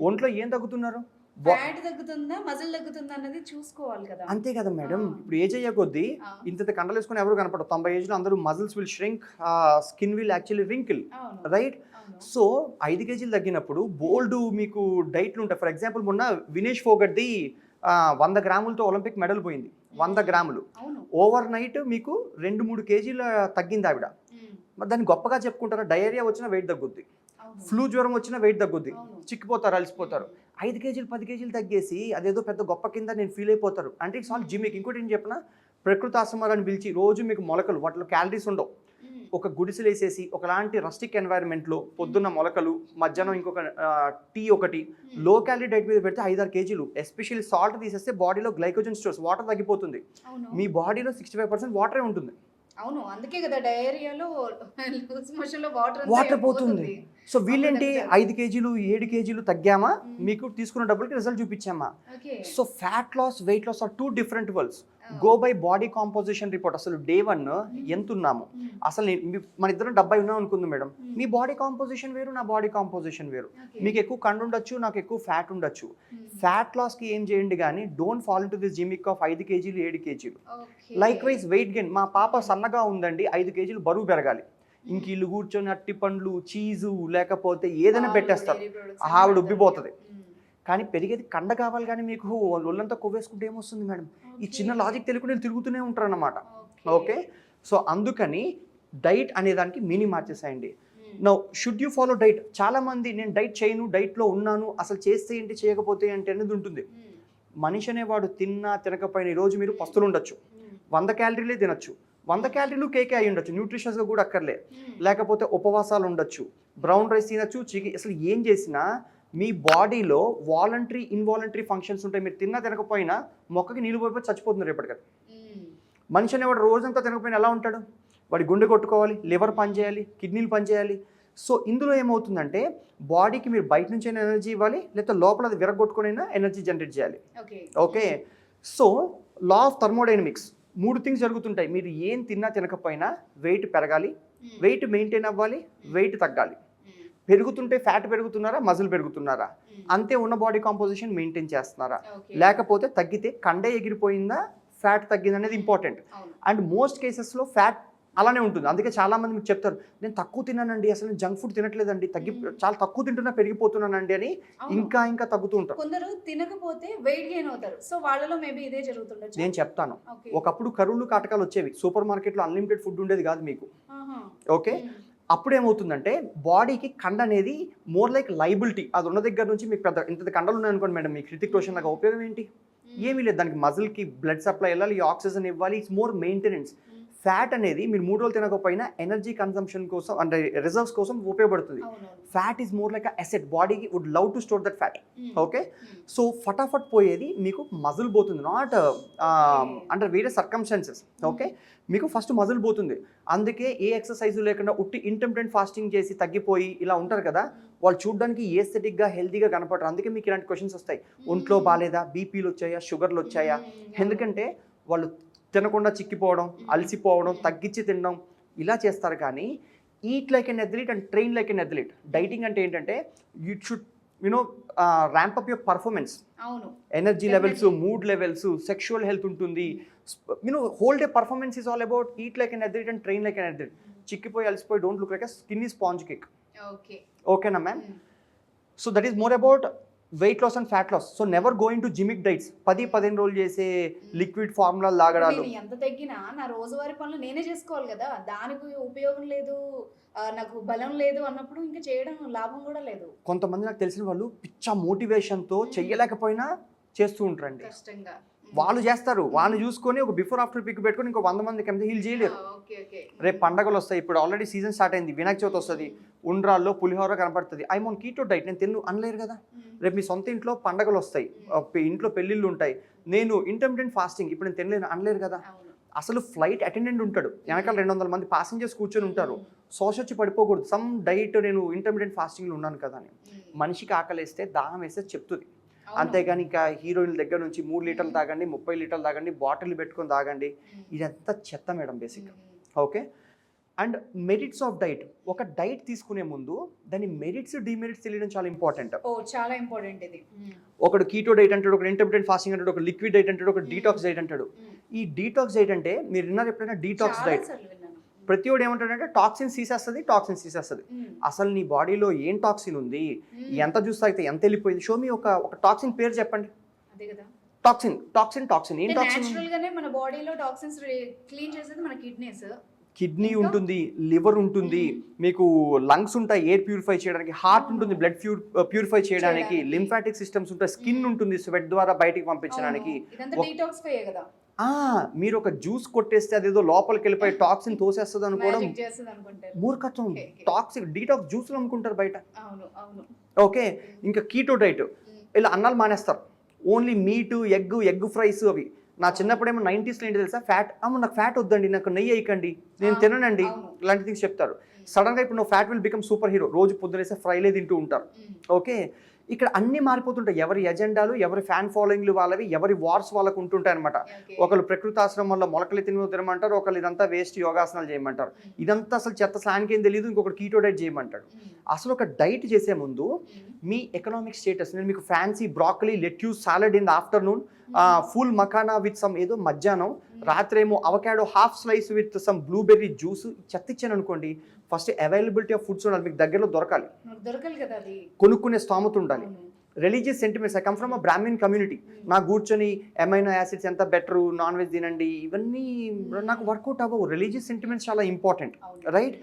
[SPEAKER 3] ఒంట్లో ఏం తగ్గుతున్నారు?
[SPEAKER 2] ఫ్యాట్ తగ్గుతుందా మజిల్ తగ్గుతుందా అన్నది చూసుకోవాలి కదా.
[SPEAKER 3] అంతే కదా మేడం. ఇప్పుడు ఏజ్ అయ్యే కొద్దీ ఇంత కండలు వేసుకుని ఎవరు కనపడరు. 90 ఏజ్లో అందరూ muscles will shrink, skin will actually wrinkle, right? So 5 కేజీలు తగ్గినప్పుడు బోల్డ్ మీకు డైట్లు ఉంటాయి. ఫర్ ఎగ్జాంపుల్ మొన్న వినేష్ ఫోగట్ది 100 గ్రాములతో ఒలింపిక్ మెడల్ పోయింది. 100 గ్రాములు ఓవర్ నైట్ మీకు 2-3 కేజీలు తగ్గింది ఆవిడ. మరి దాన్ని గొప్పగా చెప్పుకుంటారా? డయేరియా వచ్చిన వెయిట్ తగ్గుద్ది, ఫ్లూ జ్వరం వచ్చిన వెయిట్ తగ్గుద్ది, చిక్కిపోతారు, అలసిపోతారు. 5 కేజీలు 10 కేజీలు తగ్గేసి అదేదో పెద్ద గొప్ప కింద నేను ఫీల్ అయిపోతారు. అంటే ఇట్స్ ఆల్ జిమ్మిక్. ఇంకోటి ఏం చెప్పిన, ప్రకృతి ఆశ్రమాలను పిలిచి రోజు మీకు మొలకలు, వాటిలో క్యాలరీస్ ఉండవు, ఒక గుడిసెలు వేసేసి ఒకలాంటి రస్టిక్ ఎన్వైరన్మెంట్లో పొద్దున్న మొలకలు, మధ్యాహ్నం ఇంకొక టీ ఒకటి, లో క్యాలరీ డైట్ మీద పెడితే 5-6 కేజీలు. ఎస్పెషల్లీ సాల్ట్ తీసేస్తే బాడీలో గ్లైకోజన్ స్టోర్స్, వాటర్ తగ్గిపోతుంది. మీ బాడీలో 65% వాటరే ఉంటుంది.
[SPEAKER 2] అవును, అందుకే కదా డయేరియాలో లూజ్ మోషన్ లో
[SPEAKER 3] వాటర్ పోతుంది. సో వీళ్ళేంటి 5 కేజీలు 7 కేజీలు తగ్గామా, మీకు తీసుకున్న డబ్బులకి రిజల్ట్ చూపించామా. So fat loss, weight loss are 2 different worlds. Go by body composition report. అసలు డే 1 ఎంత ఉన్నాము, అసలు మన ఇద్దరం 70 ఉన్నాం అనుకుంది మేడం. మీ బాడీ కాంపోజిషన్ వేరు, నా బాడీ కాంపోజిషన్ వేరు. మీకు ఎక్కువ కండు ఉండొచ్చు, నాకు ఎక్కువ ఫ్యాట్ ఉండొచ్చు. ఫ్యాట్ లాస్కి ఏం చేయండి కానీ don't fall into this gimmick of 5 కేజీలు 7 కేజీలు. Like wise weight gain. మా పాప సన్నగా ఉందండి, 5 కేజీలు బరువు పెరగాలి. ఇంక ఇల్లు కూర్చొని అట్టి పండ్లు, చీజు లేకపోతే ఏదైనా పెట్టేస్తారు, ఆవిడ ఉబ్బిపోతుంది. కానీ పెరిగేది కండ కావాలి కానీ మీకు ఒళ్ళంతా కొవ్వేసుకుంటే ఏమొస్తుంది మేడం? ఈ చిన్న లాజిక్ తెలియకుండా తిరుగుతూనే ఉంటారు అన్నమాట. ఓకే, సో అందుకని డైట్ అనే దానికి మీనింగ్ మార్చేసాయండి. Now should you follow diet? చాలా మంది నేను డైట్ చేయను, డైట్లో ఉన్నాను, అసలు చేస్తే ఏంటి చేయకపోతే ఏంటి అనేది ఉంటుంది. మనిషి అనేవాడు తిన్నా తినకపోయినా ఈరోజు మీరు పస్తులు ఉండొచ్చు, 100 క్యాలరీలే తినొచ్చు, 100 క్యాలరీలు కేకే అయి ఉండొచ్చు, న్యూట్రిషన్స్గా కూడా అక్కర్లే, లేకపోతే ఉపవాసాలు ఉండొచ్చు, బ్రౌన్ రైస్ తినచ్చు, అసలు ఏం చేసినా మీ బాడీలో వాలంటరీ ఇన్వాలంటరీ ఫంక్షన్స్ ఉంటాయి. మీరు తిన్నా తినకపోయినా మొక్కకి నీళ్ళు పోయిపోయి చచ్చిపోతుంది రేపటికి. మనిషి అనేవాడు రోజంతా తినకపోయినా ఎలా ఉంటాడు? వాడి గుండె కొట్టుకోవాలి, లివర్ పనిచేయాలి, కిడ్నీలు పనిచేయాలి. సో ఇందులో ఏమవుతుందంటే బాడీకి మీరు బయట నుంచి అయినా ఎనర్జీ ఇవ్వాలి, లేకపోతే లోపల అది విరగొట్టుకునైనా ఎనర్జీ జనరేట్ చేయాలి. Okay, so law of thermodynamics 3 things జరుగుతుంటాయి. మీరు ఏం తిన్నా తినకపోయినా వెయిట్ పెరగాలి, వెయిట్ మెయింటైన్ అవ్వాలి, వెయిట్ తగ్గాలి. పెరుగుతుంటే ఫ్యాట్ పెరుగుతున్నారా, మజిల్ పెరుగుతున్నారా, అంతే ఉన్న బాడీ కాంపోజిషన్ మెయింటైన్ చేస్తున్నారా, లేకపోతే తగ్గితే కండే ఎగిరిపోయిందా, ఫ్యాట్ తగ్గింది అనేది ఇంపార్టెంట్. అండ్ మోస్ట్ కేసెస్లో ఫ్యాట్ అలానే ఉంటుంది. అందుకే చాలా మంది మీకు చెప్తారు, నేను తక్కువ తిన్నానండి, అసలు నేను జంక్ ఫుడ్ తినట్లేదండి, చాలా తక్కువ తింటున్నా పెరిగిపోతున్నానండి అని ఇంకా తగ్గుతూ ఉంటారు.
[SPEAKER 2] కొందరు తినకపోతే వెయిట్ గెయిన్ అవుతారు. సో వాళ్ళలో మేబీ ఇదే జరుగుతుండొచ్చు.
[SPEAKER 3] నేను చెప్తాను, ఒకప్పుడు కరువులు కాటకాలు వచ్చేవి, సూపర్ మార్కెట్లో అన్లిమిటెడ్ ఫుడ్ ఉండేది కాదు మీకు. ఓకే, అప్పుడు ఏమవుతుందంటే బాడీకి కండ అనేది మోర్ లైక్ లైబిలిటీ. అది ఉన్న దగ్గర నుంచి మీకు పెద్ద ఇంత కండలు ఉన్నాయనుకోండి మేడం, మీకు హృతిక్ రోషన్ లాగా ఉపయోగం ఏంటి? ఏమీ లేదు. దానికి మజిల్కి బ్లడ్ సప్లై వెళ్ళాలి, ఆక్సిజన్ ఇవ్వాలి, ఇట్స్ మోర్ మెయింటెనెన్స్. ఫ్యాట్ అనేది మీరు 3 రోజులు తినకపోయినా ఎనర్జీ కన్సంప్షన్ కోసం అంటే రిజర్వ్స్ కోసం ఉపయోగపడుతుంది. Fat is more like asset, బాడీకి would love to store that fat. Okay, so ఫటాఫట్ పోయేది మీకు మజిల్ పోతుంది, not under various circumstances. Okay, మీకు ఫస్ట్ మజిల్ పోతుంది. అందుకే ఏ ఎక్సర్సైజ్ లేకుండా ఉట్టి ఇంటర్మిటెంట్ ఫాస్టింగ్ చేసి తగ్గిపోయి ఇలా ఉంటారు కదా, వాళ్ళు చూడడానికి ఏస్థెటిక్గా హెల్తీగా కనపడరు. అందుకే మీకు ఇలాంటి క్వశ్చన్స్ వస్తాయి, ఒంట్లో బాగాలేదా, బీపీలు వచ్చాయా, షుగర్లు వచ్చాయా. ఎందుకంటే వాళ్ళు తినకుండా చిక్కిపోవడం, అలసిపోవడం, తగ్గించి తినడం ఇలా చేస్తారు. కానీ eat like an athlete and train like an athlete. Dieting అంటే ఏంటంటే you should ramp up your performance, energy levels, mood levels, sexual health ఉంటుంది. Whole day performance is all about eat like an athlete and train like an athlete. చిక్కిపోయి అలసిపోయి don't look like a skinny sponge cake. ఓకేనా ma'am? So that is more about weight loss and fat loss. So never going to gimmick diets, 10-15 రోజులు చేసే liquid formula లాగడాలు.
[SPEAKER 2] ఎంత తగ్గినా నా రోజువారీ పనులు నేనే చేసుకోవాలి కదా, దానికి ఉపయోగం లేదు, నాకు బలం లేదు అన్నప్పుడు ఇంకా చేయడం లాభం కూడా లేదు.
[SPEAKER 3] కొంతమంది నాకు తెలిసిన వాళ్ళు పిచ్చ మోటివేషన్తో చెయ్యలేకపోయినా చేస్తూ ఉంటారండి.
[SPEAKER 2] కష్టంగా
[SPEAKER 3] వాళ్ళు చేస్తారు, వాళ్ళని చూసుకొని ఒక బిఫోర్ ఆఫ్టర్ పిక్ పెట్టుకొని ఇంకో 100 మందికి ఎంత హీల్ చేయలేరు. రేపు పండగలు వస్తాయి, ఇప్పుడు ఆల్రెడీ సీజన్ స్టార్ట్ అయింది, వినాయక చవితి వస్తుంది, ఉండ్రాల్లో పులిహోర కనపడుతుంది. ఐ మోన్ కీటో డైట్, నేను తిన్ను అనలేరు కదా. రేపు మీ సొంత ఇంట్లో పండగలు వస్తాయి, ఇంట్లో పెళ్ళిళ్ళు ఉంటాయి, నేను ఇంటర్మిటెంట్ ఫాస్టింగ్ ఇప్పుడు నేను తినలేను అనలేరు కదా. అసలు ఫ్లైట్ అటెండెంట్ ఉంటాడు, వెనకాల 200 మంది ప్యాసింజర్స్ కూర్చొని ఉంటారు, శోష వచ్చి పడిపోకూడదు, సమ్ డైట్ నేను ఇంటర్మిటెంట్ ఫాస్టింగ్లో ఉన్నాను కదా అని. మనిషికి ఆకలిస్తే దాహం వేస్తే చెప్తుంది, అంతేగాని ఇంకా హీరోయిన్ల దగ్గర నుంచి 3 లీటర్లు తాగండి, 30 లీటర్లు తాగండి, బాటిల్ పెట్టుకొని తాగండి, ఇదంతా చెత్త madam basic. Okay, and merits of diet. ఒక డైట్ తీసుకునే ముందు దాని మెరిట్స్ డిమెరిట్స్ తెలియడం చాలా ఇంపార్టెంట్.
[SPEAKER 2] చాలా ఇంపార్టెంట్ ఇది.
[SPEAKER 3] ఒకడు కీటో డైట్ అంటాడు, ఒక ఇంటర్మిటెంట్ ఫాస్టింగ్ అంటాడు, ఒక లిక్విడ్ డైట్ అంటాడు, ఒక డీటాక్స్ డైట్ అంటాడు. ఈ డీటాక్స్ డైట్ అంటే మీరు విన్నారు ఎప్పుడైనా? డీటాక్స్ డైట్ ప్రతి ఒడు ఏమంటాడంటే టాక్సిన్స్ తీసేస్తుంది. అసలు నీ బాడీలో ఏం టాక్సిన్ ఉంది, ఎంత జ్యూస్ తాగితే ఎంత వెళ్ళిపోయింది, షో మీ ఒక టాక్సిన్ పేరు చెప్పండి. టాక్సిన్ ఏం టాక్సిన్?
[SPEAKER 2] మన బాడీలో టాక్సిన్స్ క్లీన్ చేసేది మన
[SPEAKER 3] కిడ్నీ ఉంటుంది, లివర్ ఉంటుంది, మీకు లంగ్స్ ఉంటాయి ఎయిర్ ప్యూరిఫై చేయడానికి, హార్ట్ ఉంటుంది బ్లడ్ ప్యూరిఫై చేయడానికి, లింఫాటిక్ సిస్టమ్స్ ఉంటాయి, స్కిన్ ఉంటుంది స్వెట్ ద్వారా బయటికి పంపించడానికి. మీరు ఒక జ్యూస్ కొట్టేస్తే అదేదో లోపలికి వెళ్ళిపోయి టాక్సిన్ తోసేస్తుంది అనుకోవడం మూర్ఖత్వం. టాక్సిక్ డీటాక్స్ జ్యూస్లు అమ్ముకుంటారు బయట. ఓకే, ఇంకా కీటో డైట్, ఇలా అన్నాలు మానేస్తారు, ఓన్లీ మీటు, ఎగ్ ఫ్రైస్ అవి. నా చిన్నప్పుడు ఏమో 90s ఏంటి తెలుసా, ఫ్యాట్ నాకు ఫ్యాట్ వద్దండి, నాకు నెయ్యి వేయకండి, నేను తిననండి, ఇలాంటి థింగ్స్ చెప్తారు. సడన్గా ఇప్పుడు నువ్వు fat will become super hero, రోజు పొద్దునేసే ఫ్రైలే తింటూ ఉంటారు. ఓకే, ఇక్కడ అన్ని మారిపోతుంటాయి, ఎవరి ఎజెండాలు, ఎవరి ఫ్యాన్ ఫాలోయింగ్లు వాళ్ళవి, ఎవరి వార్స్ వాళ్ళకు ఉంటుంటాయి అనమాట. ఒకళ్ళు ప్రకృతాశ్రమం వల్ల మొలకలు తినమంటారు, ఒకళ్ళు ఇదంతా వేస్ట్ యోగాసనాలు చేయమంటారు, ఇదంతా అసలు చెత్త సాయానికి ఏం తెలియదు, ఇంకొకటి కీటో డైట్ చేయమంటాడు. అసలు ఒక డైట్ చేసే ముందు మీ ఎకనామిక్ స్టేటస్, నేను మీకు fancy broccoli lettuce salad in the afternoon, full makhana with some ఏదో మధ్యాహ్నం, రాత్రేమో avocado half slice with some blueberry juice చెత్త ఇచ్చాను అనుకోండి. ఫస్ట్ అవైలబిలిటీ ఆఫ్ ఫుడ్స్ ఉండాలి, మీకు దగ్గరలో దొరకాలి
[SPEAKER 2] కదా, అది
[SPEAKER 3] కొనుక్కునే స్తోమత ఉండాలి. Religious sentiments, I come from a Brahmin community, నాకు కూర్చొని అమైనో యాసిడ్స్ ఎంత బెటరు, నాన్ వెజ్ తినండి, ఇవన్నీ నాకు వర్కౌట్ అవ్వవు. రిలీజియస్ సెంటిమెంట్స్ చాలా ఇంపార్టెంట్, రైట్?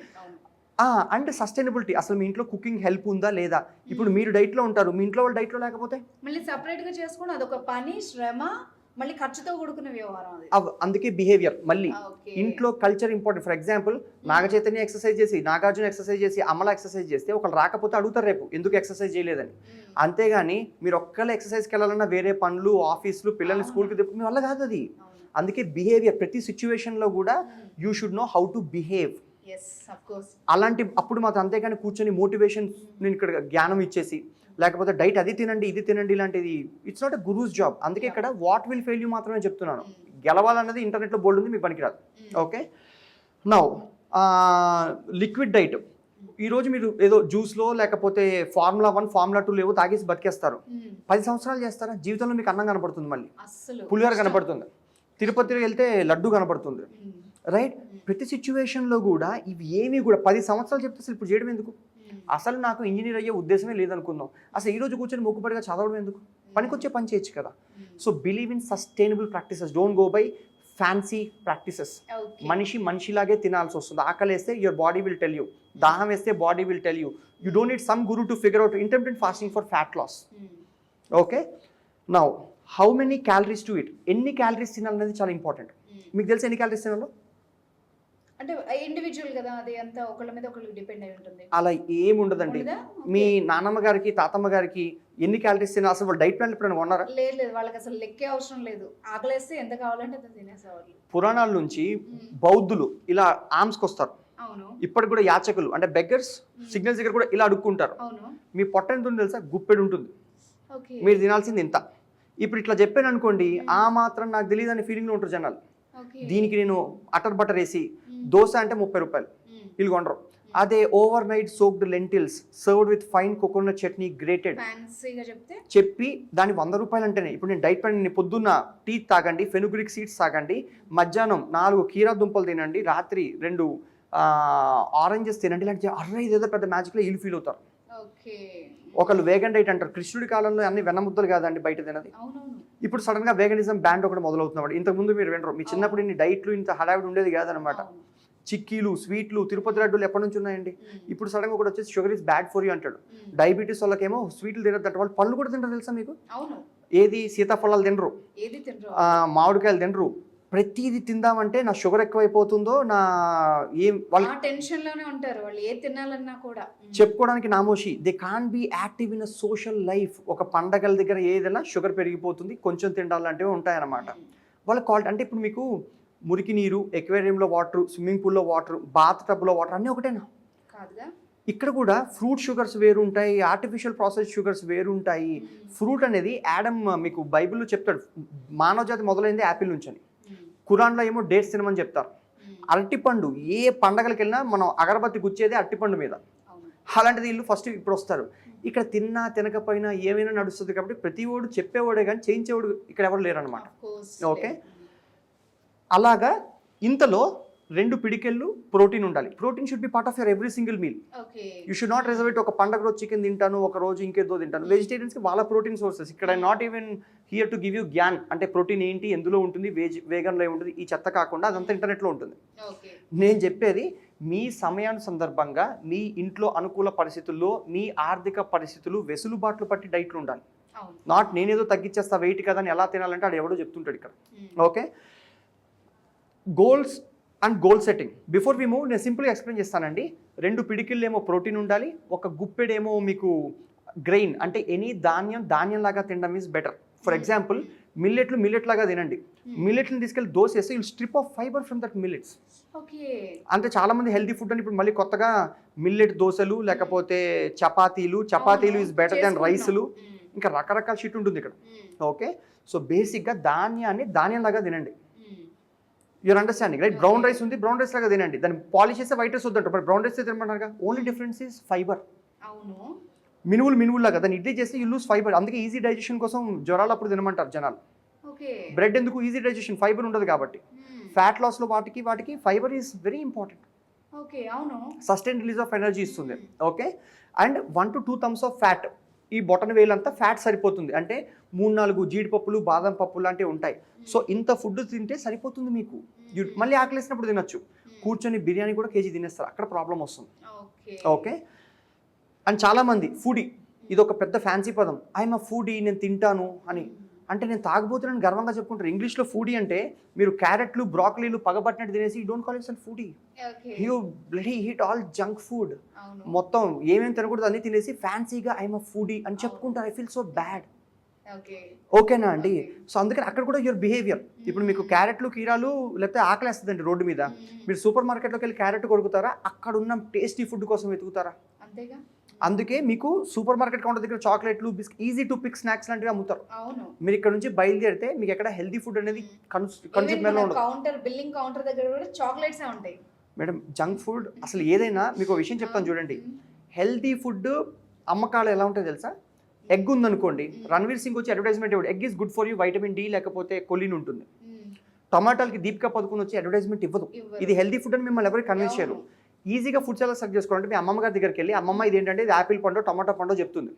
[SPEAKER 3] అండ్ సస్టైనబిలిటీ, అసలు మీ ఇంట్లో కుకింగ్ హెల్ప్ ఉందా లేదా. ఇప్పుడు మీరు డైట్లో ఉంటారు, మీ ఇంట్లో వాళ్ళు డైట్లో లేకపోతే
[SPEAKER 2] మళ్ళీ సెపరేట్ గా చేసుకుని అదొక పని, శ్రమ, మళ్ళీ ఖర్చుతో కూడుకున్న వ్యవహారం అది.
[SPEAKER 3] అందుకే బిహేవియర్ మళ్ళీ
[SPEAKER 2] ఓకే.
[SPEAKER 3] ఇంట్లో culture important. For example Naga Chaitanya exercise చేసి, నాగార్జున ఎక్సర్సైజ్ చేసి, అమల ఎక్సర్సైజ్ చేస్తే ఒకళ్ళు రాకపోతే అడుగుతారు రేపు ఎందుకు ఎక్సర్సైజ్ చేయలేదని. అంతేగాని మీరు ఒక్కళ్ళే ఎక్సర్సైజ్కి వెళ్ళాలన్నా వేరే పనులు, ఆఫీసులు, పిల్లల్ని స్కూల్కి తిప్పి మీ వల్ల కాదు అది. అందుకే బిహేవియర్ ప్రతి సిచ్యువేషన్లో కూడా you should know how to behave. అలాంటి అప్పుడు మాత్రం, అంతేగాని కూర్చొని మోటివేషన్ నేను ఇక్కడ జ్ఞానం ఇచ్చేసి, లేకపోతే డైట్ అది తినండి ఇది తినండి ఇలాంటిది it's not a gurus job. అందుకే ఇక్కడ వాట్ విల్ ఫెయిల్ యూ మాత్రమే చెప్తున్నాను. గెలవాలన్నది ఇంటర్నెట్లో బోల్డ్ ఉంది, మీకు పనికిరాదు. Okay, now liquid diet. ఈరోజు మీరు ఏదో జ్యూస్లో లేకపోతే ఫార్ములా 1 ఫార్ములా 2 లేవో తాగేసి బతికేస్తారు. 10 సంవత్సరాలు చేస్తారా? జీవితంలో మీకు అన్నం కనపడుతుంది, మళ్ళీ పులిహోర కనపడుతుంది, తిరుపతికి వెళ్తే లడ్డు కనపడుతుంది, రైట్? ప్రతి సిచ్యువేషన్లో కూడా ఇవి ఏమీ కూడా 10 సంవత్సరాలు చెప్తే అసలు ఇప్పుడు చేయడం ఎందుకు? అసలు నాకు ఇంజనీర్ అయ్యే ఉద్దేశమే లేదనుకుందాం, అసలు ఈ రోజు కూర్చొని మొక్కుబడిగా చదవడం ఎందుకు? పనికొచ్చే పని చేయొచ్చు కదా. So believe in sustainable practices, don't go by fancy practices. మనిషిలాగే తినాల్సి వస్తుంది. ఆకలేస్తే your body will tell you, దాహం వేస్తే body will tell you. You don't need some guru to figure out intermittent fasting for fat loss. Okay, now how many calories to it, ఎన్ని calories తినాలనేది చాలా important. మీకు తెలిసి ఎన్ని క్యాలరీస్ తినాలో?
[SPEAKER 2] అంటే ఇండివిజువల్ కదా, అది అంతా ఒకళ్ళ మీద ఒకళ్ళకి డిపెండ్ అయి ఉంటుంది.
[SPEAKER 3] అలా ఏమి ఉండదండి. మీ నాన్నమ్మ గారికి, తాతమ్మ గారికి ఎన్ని క్యాలరీస్ తినా అసలు వాళ్ళు డైట్ ప్లాన్ ఎప్పుడైనా కొన్నారా?
[SPEAKER 2] లేదు, వాళ్ళకి అసలు లెక్కే అవసరం లేదు. ఆకలేస్తే ఎంత కావాలంటే అంత తినేసేవాళ్ళు.
[SPEAKER 3] పురాణాల నుంచి బౌద్ధులు ఇలా ఆర్మ్స్కి వస్తారు.
[SPEAKER 2] అవును.
[SPEAKER 3] ఇప్పటికి కూడా యాచకులు అంటే బెగ్గర్స్ సిగ్నల్స్ దగ్గర కూడా ఇలా అడుక్కుంటారు.
[SPEAKER 2] అవును.
[SPEAKER 3] మీ పొట్ట ఎంత ఉంది తెలుసా? గుప్పెడు ఉంటుంది.
[SPEAKER 2] ఓకే.
[SPEAKER 3] మీరు తినాల్సింది ఇంత. ఇప్పుడు ఇట్లా చెప్పాను అనుకోండి, ఆ మాత్రం నాకు తెలియదు అనే ఫీలింగ్లో ఉంటారు జనాలు. దీనికి నేను అటర్ బటర్ వేసి దోశ అంటే 30 రూపాయలు, వీళ్ళు కొనరు. అదే over night soaked lintels served with fine coconut chutney grated చెప్పి దాని 100 రూపాయలు అంటేనే. ఇప్పుడు నేను డైట్ ప్లాన్, పొద్దున్న టీ తాగండి, ఫెనుగ్రిక్ సీడ్స్ తాగండి, మధ్యాహ్నం 4 కీరా దుంపలు తినండి, రాత్రి 2 ఆరెంజెస్ తినండి, ఇలాంటి అర్రే ఇదేదో పెద్ద మ్యాజిక్లో వీళ్ళు ఫీల్ అవుతారు. ఒకళ్ళు వేగన్ డైట్ అంటారు. కృష్ణుడి కాలంలో అన్ని వెన్నముద్దలు కాదండి బయట తినది. ఇప్పుడు సడన్ గా వేగనిజం బ్యాండ్ ఒకటి మొదలవుతున్నాడు. ఇంతకుముందు మీరు వినరు, మీ చిన్నప్పుడు ఇన్ని డైట్లు ఇంత హడావిడి ఉండేది కాదనమాట. చిక్కీలు, స్వీట్లు, తిరుపతి లడ్డూలు ఎప్పటి నుంచి ఉన్నాయండి? ఇప్పుడు సడన్ గా ఒకటి వచ్చేసి sugar is bad for you అంటాడు. డయాబెటీస్ వాళ్ళకేమో స్వీట్లు తినద్దంట. వాళ్ళు పళ్ళు కూడా తింటారు తెలుసా మీకు? ఏది సీతాఫలాలు తినరు, మామిడికాయలు తినరు. ప్రతిదీ తిందామంటే నా షుగర్ ఎక్కువైపోతుందో నా ఏం వాళ్ళు
[SPEAKER 2] టెన్షన్ లోనే ఉంటారు. వాళ్ళు ఏ తినాలన్నా కూడా
[SPEAKER 3] చెప్పుకోవడానికి నామోషి. They can be active in a social life. ఒక పండగల దగ్గర ఏదైనా షుగర్ పెరిగిపోతుంది, కొంచెం తినాలంటే ఉంటాయన్నమాట. వాళ్ళ క్వాలిటీ అంటే ఇప్పుడు మీకు మురికి నీరు, ఎక్వేరియంలో వాటర్, స్విమ్మింగ్ పూల్లో వాటర్, బాత్ టబ్లో వాటర్ అన్నీ ఒకటేనా?
[SPEAKER 2] కాదుగా. ఇక్కడ
[SPEAKER 3] కూడా ఫ్రూట్ షుగర్స్ వేరు ఉంటాయి, ఆర్టిఫిషియల్ ప్రాసెస్ షుగర్స్ వేరు ఉంటాయి. ఫ్రూట్ అనేది యాడమ్ మీకు బైబిల్లో చెప్తాడు, మానవ జాతి మొదలైంది యాపిల్ నుంచి అని. ఖురాన్లో ఏమో డేట్స్ తినమని చెప్తారు. అరటిపండు ఏ పండగలకి వెళ్ళినా మనం అగరబత్తి గుచ్చేది అరటిపండు మీద. అలాంటిది వీళ్ళు ఫస్ట్ ఇప్పుడు వస్తారు. ఇక్కడ తిన్నా తినకపోయినా ఏమైనా నడుస్తుంది కాబట్టి ప్రతి ఓడు చెప్పేవాడే కానీ చేయించేవాడు ఇక్కడ ఎవరు లేరు అనమాట. ఓకే, అలాగా ఇంతలో 2 పిడికెళ్ళు ప్రోటీన్ ఉండాలి. Protein should be part of your every single meal. You should not reservate ఒక పండగ రోజు చికెన్ తింటాను, ఒక రోజు ఇంకేదో తింటాను. వెజిటేరియన్స్కి వాళ్ళ ప్రోటీన్ సోర్సెస్. ఇక్కడ not even here to give you Gyan అంటే ప్రోటీన్ ఏంటి, ఎందులో ఉంటుంది, వేగన్లో ఉంటుంది, ఈ చెత్త కాకుండా అదంతా ఇంటర్నెట్లో ఉంటుంది. నేను చెప్పేది మీ సమయాన్ని సందర్భంగా మీ ఇంట్లో అనుకూల పరిస్థితుల్లో మీ ఆర్థిక పరిస్థితులు వెసులుబాట్లు పట్టి డైట్లు ఉండాలి. నాట్ నేనేదో తగ్గించేస్తా వెయిట్ కదా అని ఎలా తినాలంటే అది ఎవడో చెప్తుంటాడు ఇక్కడ. Okay, goals and goal setting. Before we move నేను సింపుల్గా ఎక్స్ప్లెయిన్ చేస్తానండి. 2 పిడికిళ్ళు ఏమో ప్రోటీన్ ఉండాలి, ఒక గుప్పెడేమో మీకు గ్రెయిన్ అంటే ఎనీ ధాన్యం లాగా తినడం is better. For example millet లాగా తినండి. మిల్లెట్ని తీసుకెళ్ళి దోశ వేస్తే you'll strip of fibre from that millets. అంటే చాలా మంది హెల్తీ ఫుడ్ అని ఇప్పుడు మళ్ళీ కొత్తగా మిల్లెట్ దోశలు, లేకపోతే చపాతీలు ఈజ్ బెటర్ దాన్ రైసులు, ఇంకా రకరకాల షిట్ ఉంటుంది ఇక్కడ. ఓకే, సో బేసిక్గా ధాన్యం లాగా తినండి. Your understanding right? Brown rice ఉంది, బ్రౌన్ రైస్ లాగా తినండి. దాన్ని పాలిష్ చేస్తే వైట్ రైస్ వద్దంటారు, బట్ బ్రౌన్ రైస్ తినమంటారు. Only difference is fibre. మినువులు లాగా దాన్ని ఇడ్లీ చేస్తే యూ లూజ్ ఫైబర్. అందుకే ఈజీ డైజెషన్ కోసం జ్వరాలు అప్పుడు తినమంటారు జనాలు. బ్రెడ్ ఎందుకు? ఈజీ డైజెషన్, ఫైబర్ ఉండదు కాబట్టి. ఫ్యాట్ లాస్లో వాటికి fibre is very important. Sustain release of energy ఇస్తుంది. Okay, and 1 to 2 thumbs of fat ఈ బొటన వేలంతా ఫ్యాట్ సరిపోతుంది. అంటే 3-4 జీడిపప్పులు బాదం పప్పులు లాంటివి ఉంటాయి. సో ఇంత ఫుడ్ తింటే సరిపోతుంది మీకు. మళ్ళీ ఆకలేసినప్పుడు తినొచ్చు. కూర్చొని బిర్యానీ కూడా కేజీ తినేస్తారు, అక్కడ ప్రాబ్లం వస్తుంది. ఓకే. అండ్ చాలామంది ఫుడీ, ఇది ఒక పెద్ద ఫ్యాన్సీ పదం. ఐఎమ్ అ ఫుడీ, నేను తింటాను అని. అంటే నేను తాగబోతున్నాను గర్వంగా చెప్పుకుంటారు. ఇంగ్లీష్లో ఫుడీ అంటే మీరు క్యారెట్లు బ్రాకలీలు పగబట్టినట్టు తినేసి don't call your self foodie. You bloody eat all junk food. మొత్తం ఏమేమి తినకూడదు అన్నీ తినేసి ఫ్యాన్సీగా ఐఎమ్ అ ఫుడీ అని చెప్పుకుంటారు. I feel so bad. ఓకేనా అండి? సో అందుకని అక్కడ కూడా యువర్ బిహేవియర్. ఇప్పుడు మీకు క్యారెట్లు కీరాలు లేకపోతే ఆకలేస్తుందండి రోడ్డు మీద, మీరు సూపర్ మార్కెట్లోకి వెళ్ళి క్యారెట్ కొడుకుతారా? అక్కడ ఉన్న టేస్టీ ఫుడ్ కోసం వెతుకుతారా?
[SPEAKER 2] అంతేగా.
[SPEAKER 3] అందుకే మీకు సూపర్ మార్కెట్ కౌంటర్ దగ్గర చాక్లెట్లు biscuit easy to pick snacks లాంటివి అమ్ముతారు. మీరు ఇక్కడ నుంచి బయలుదేరితే మీకు ఎక్కడ హెల్దీ ఫుడ్ అనేది
[SPEAKER 2] కౌంటర్ బిల్లింగ్ కౌంటర్ దగ్గర కూడా చాక్లెట్స్ ఉంటాయి
[SPEAKER 3] మేడం. జంక్ ఫుడ్ అసలు ఏదైనా మీకు ఒక విషయం చెప్తాను చూడండి. హెల్దీ ఫుడ్ అమ్మకాలు ఎలా ఉంటాయో తెలుసా? ఎగ్ ఉందనుకోండి, రణ్వీర్ సింగ్ వచ్చి అడ్వర్టైజ్మెంట్ ఇవ్వడు, egg is good for you, vitamin D లేకపోతే కొలిన్ ఉంటుంది. టమాటాలకి దీపికా పదుకుని వచ్చి అడ్వర్టైజ్మెంట్ ఇవ్వదు, ఇది హెల్దీ ఫుడ్ అని మిమ్మల్ని ఎవరికి కన్విన్స్ చేయరు. ఈజీగా ఫుడ్ చాలా సెలెక్ట్ చేసుకోవాలంటే మీ అమ్మమ్మ గారి దగ్గరికి వెళ్ళి, అమ్మమ్మ ఇది ఏంటంటే ఇది యాపిల్ పండు టమాటో పండు చెప్తుంది.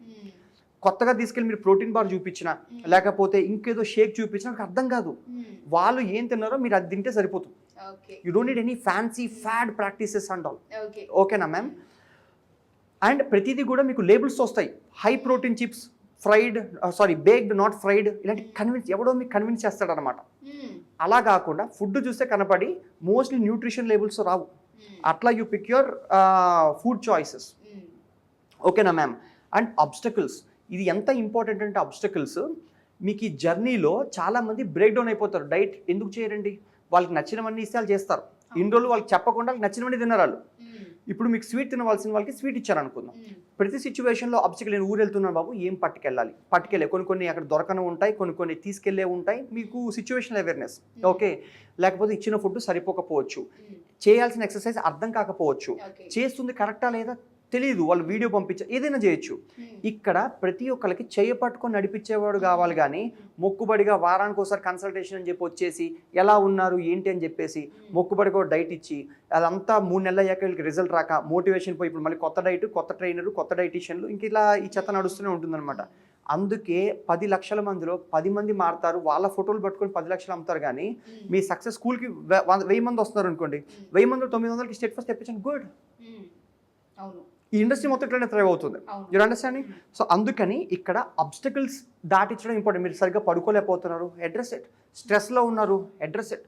[SPEAKER 3] కొత్తగా తీసుకెళ్ళి మీరు ప్రోటీన్ బార్ చూపించినా లేకపోతే ఇంకేదో షేక్ చూపించినా నాకు అర్థం కాదు. వాళ్ళు ఏం తిన్నారో మీరు అది తింటే సరిపోతుంది. You don't need any fancy pad practices and all. ఓకేనా మ్యామ్? అండ్ ప్రతిదీ కూడా మీకు లేబుల్స్ వస్తాయి. High protein chips, fried baked not fried, ఇలాంటి కన్విన్స్ ఎవడో మీకు కన్విన్స్ చేస్తాడనమాట. అలా కాకుండా ఫుడ్ చూస్తే కనపడి మోస్ట్లీ న్యూట్రిషన్ లేబుల్స్ రావు. అట్లా you pick your food choices. ఓకేనా మ్యామ్? అండ్ అబ్స్టకల్స్, ఇది ఎంత ఇంపార్టెంట్ అంటే అబ్స్టకల్స్ మీకు ఈ జర్నీలో చాలామంది బ్రేక్ డౌన్ అయిపోతారు. డైట్ ఎందుకు చేయరండి? వాళ్ళకి నచ్చినవన్నీ ఇస్తే వాళ్ళు చేస్తారు. ఇన్ని రోజులు వాళ్ళకి చెప్పకుండా వాళ్ళకి నచ్చినవన్నీ తిన్నారు వాళ్ళు. ఇప్పుడు మీకు స్వీట్ తినవలసిన వాళ్ళకి స్వీట్ ఇచ్చారు అనుకుందాం. ప్రతి సిచ్యువేషన్లో అబ్స్టకల్, నేను ఊరు వెళ్తున్నాను బాబు, ఏం పట్టుకెళ్ళే కొన్ని అక్కడ దొరకను ఉంటాయి, కొన్ని తీసుకెళ్లే ఉంటాయి. మీకు సిచ్యువేషన్ అవేర్నెస్. ఓకే. లేకపోతే ఇచ్చిన ఫుడ్ సరిపోకపోవచ్చు, చేయాల్సిన ఎక్సర్సైజ్ అర్థం కాకపోవచ్చు, చేస్తుంది కరెక్టా లేదా తెలియదు, వాళ్ళు వీడియో పంపించారు, ఏదైనా చేయొచ్చు. ఇక్కడ ప్రతి ఒక్కరికి చేయ పట్టుకొని నడిపించేవాడు కావాలి, కానీ మొక్కుబడిగా వారానికి ఒకసారి కన్సల్టేషన్ అని చెప్పి వచ్చేసి ఎలా ఉన్నారు ఏంటి అని చెప్పేసి మొక్కుబడిగా డైట్ ఇచ్చి అదంతా 3 నెలలు అయ్యాక వీళ్ళకి రిజల్ట్ రాక మోటివేషన్ పోయి ఇప్పుడు మళ్ళీ కొత్త డైట్, కొత్త ట్రైనరు, కొత్త డైటీషియన్లు, ఇంక ఇలా ఈ చెత్త నడుస్తూనే ఉంటుందన్నమాట. అందుకే 10 లక్షల మందిలో 10 మంది మారుతారు, వాళ్ళ ఫోటోలు పట్టుకొని 10 లక్షలు అమ్ముతారు. కానీ మీ సక్సెస్ స్కూల్కి 1000 మంది వస్తున్నారు అనుకోండి, 1000 మందిలో 900కి స్టేట్ ఫస్ట్ తెప్పించండి, గుడ్. ఈ ఇండస్ట్రీ మొత్తం ఇట్లనే థ్రైవ్ అవుతుంది. Your understanding? సో అందుకని ఇక్కడ అబ్స్టకల్స్ దాటించడం ఇంపార్టెంట్. మీరు సరిగ్గా పడుకోలేకపోతున్నారు, అడ్రస్ ఇట్. స్ట్రెస్లో ఉన్నారు, అడ్రస్ ఇట్.